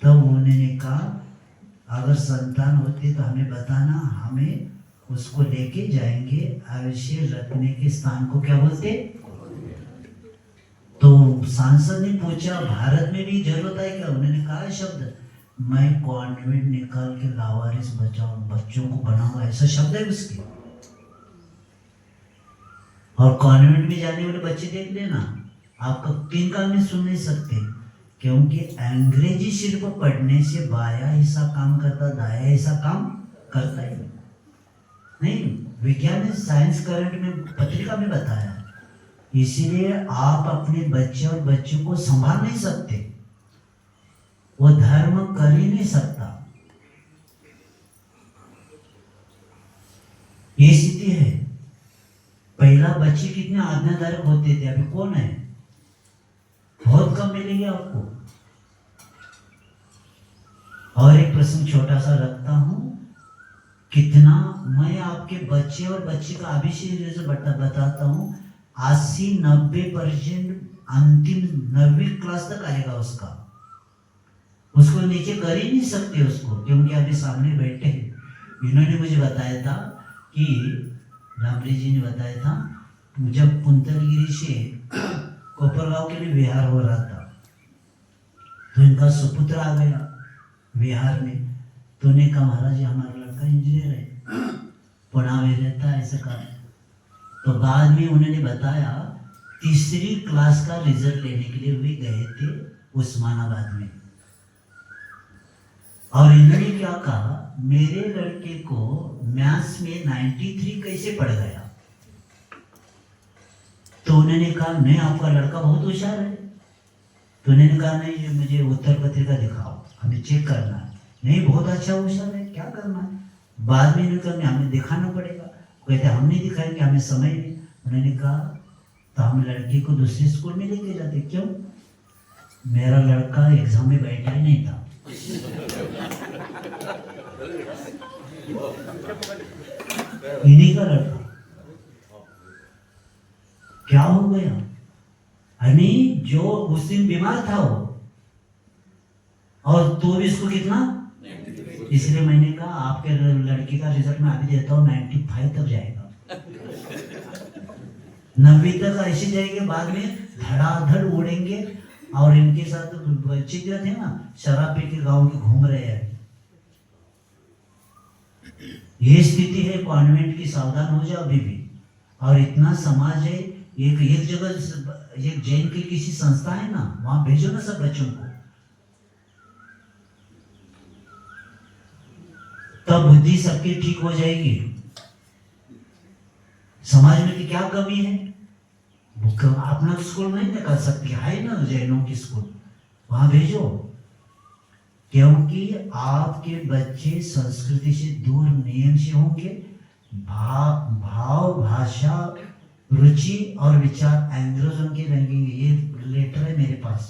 तब उन्होंने कहा अगर संतान होती तो हमें बताना, हमें उसको लेके जाएंगे ऐसे रखने के स्थान को क्या बोलते। तो सांसद ने पूछा भारत में भी जरूरत है क्या, उन्होंने कहा शब्द मैं कॉन्वेंट निकाल के लावारिस बच्चों को बनाऊंगा, ऐसा शब्द है उसके। और कॉन्वेंट में जाने वाले बच्चे देख लेना, आपका 3 काल में सुन नहीं सकते, क्योंकि अंग्रेजी सिर्फ पढ़ने से बाया हिस्सा काम करता, दाया हिस्सा काम करता ही नहीं। विज्ञान ने साइंस करंट में पत्रिका में बताया। इसीलिए आप अपने बच्चे और बच्चों को संभाल नहीं सकते, वो धर्म कर ही नहीं सकता। ये स्थिति है। पहला बच्चे कितने आज्ञाधारक होते थे, अभी कौन है, बहुत कम मिलेंगे आपको। और एक प्रश्न छोटा सा रखता हूं, कितना मैं आपके बच्चे और बच्ची का अभिषेक से बताता हूं, 80-90% अंतिम 9वीं क्लास तक आएगा उसका, उसको नीचे कर ही नहीं सकते उसको, क्योंकि अभी सामने बैठे इन्होंने मुझे बताया था कि रामरी जी ने बताया था जब पुंतलगिरी से कोपरगांव के लिए विहार हो रहा था तो इनका सुपुत्र आ गया विहार में। तो उन्हें कहा महाराज जी हमारा लड़का इंजीनियर है, पुणे रहता है, ऐसा कहा। तो बाद में उन्होंने बताया 3री क्लास का रिजल्ट लेने के लिए वे गए थे उस्मानाबाद में, और इन्होंने क्या कहा मेरे लड़के को मैथ्स में 93 कैसे पड़ गया। तो उन्होंने कहा नहीं आपका लड़का बहुत होशियार है। तो उन्होंने कहा नहीं मुझे उत्तर पत्रिका दिखाओ, हमें चेक करना है। नहीं बहुत अच्छा होशियार है, क्या करना है। बाद में इन्होंने कहा हमें दिखाना पड़ेगा, कहते हम नहीं दिखाएंगे, हमें समय नहीं। उन्होंने कहा तो हम लड़की को दूसरे स्कूल में लेके जाते। क्यों, मेरा लड़का एग्जाम में बैठा ही नहीं था। इन्हीं का लड़का क्या हो गया, यानी जो उस दिन बीमार था वो, और तो भी इसको कितना। इसलिए मैंने कहा आपके लड़की का रिजल्ट मैं अभी देता हूँ 95 तक जाएगा, 90 तक ऐसे जाएंगे, बाद में धड़ाधड़ उड़ेंगे। और इनके साथ बच्चे जो थे ना शराब पी के गाँव में घूम रहे हैं। ये स्थिति है कॉन्वेंट की, सावधान हो जाओ अभी भी। और इतना समाज है, एक जगह एक जैन की किसी संस्था है ना, वहां भेजो ना सब बच्चों को, तब बुद्धि सबकी ठीक हो जाएगी। समाज में क्या कमी है, अपना स्कूल नहीं निकाल सकती है ना जैनों की स्कूल, वहां भेजो। क्योंकि आपके बच्चे संस्कृति से दूर नियम से होंगे। भाव, भाषा, रुचि और विचार अंग्रेजों के रहेंगे। ये लेटर है मेरे पास।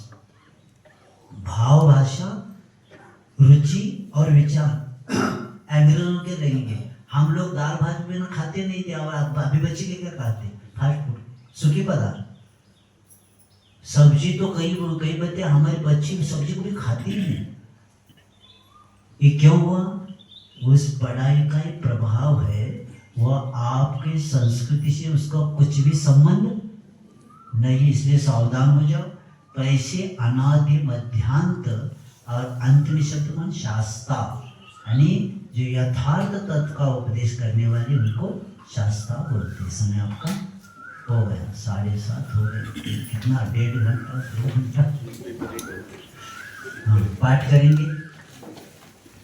भाव, भाषा, रुचि और विचार अंग्रेजों के रहेंगे। हम लोग दाल भात बिना खाते नहीं थे, और अभी बच्चे क्या खाते? फास्ट फूड, सूखी पदार्थ। सब्जी तो कई बच्चे, हमारे बच्चे सब्जी को भी खाते ही नहीं। ये क्यों हुआ? उस पढ़ाई का ही प्रभाव है। वह आपके संस्कृति से उसका कुछ भी संबंध नहीं, इसलिए सावधान हो जाओ। तो ऐसे अनादि, मध्यांत और अंतिम शब्द में शास्ता, यानी जो यथार्थ तत्व का उपदेश करने वाले उनको शास्ता बोलते। समय आपका हो गया, 7:30 हो गए। कितना? 1.5 घंटा, 2 घंटा हम पाठ करेंगे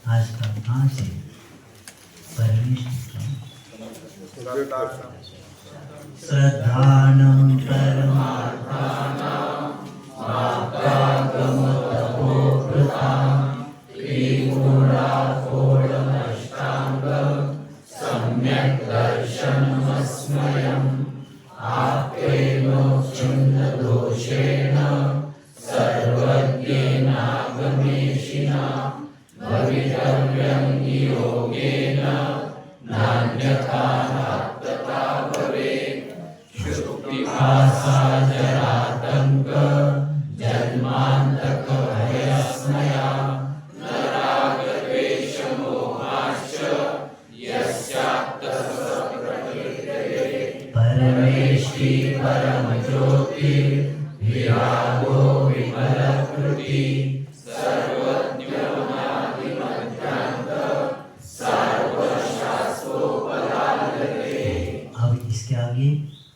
आज का। कहाँ से? परमेश्वर श्रद्धानं परमार्थानां सम्यक् दर्शनमस्मयम् दोषेण सर्वज्ञेनागमेशिना भवितव्यं योगेन नान्यथा तथा भवेत्। शुक्तिभासा जरातङ्क जन्मान्तक भयस्मया नरागद्वेषमोहाश्च यस्यात्तः प्रकृतिरे परमेष्टि परमज्योति विरागो विमलकृति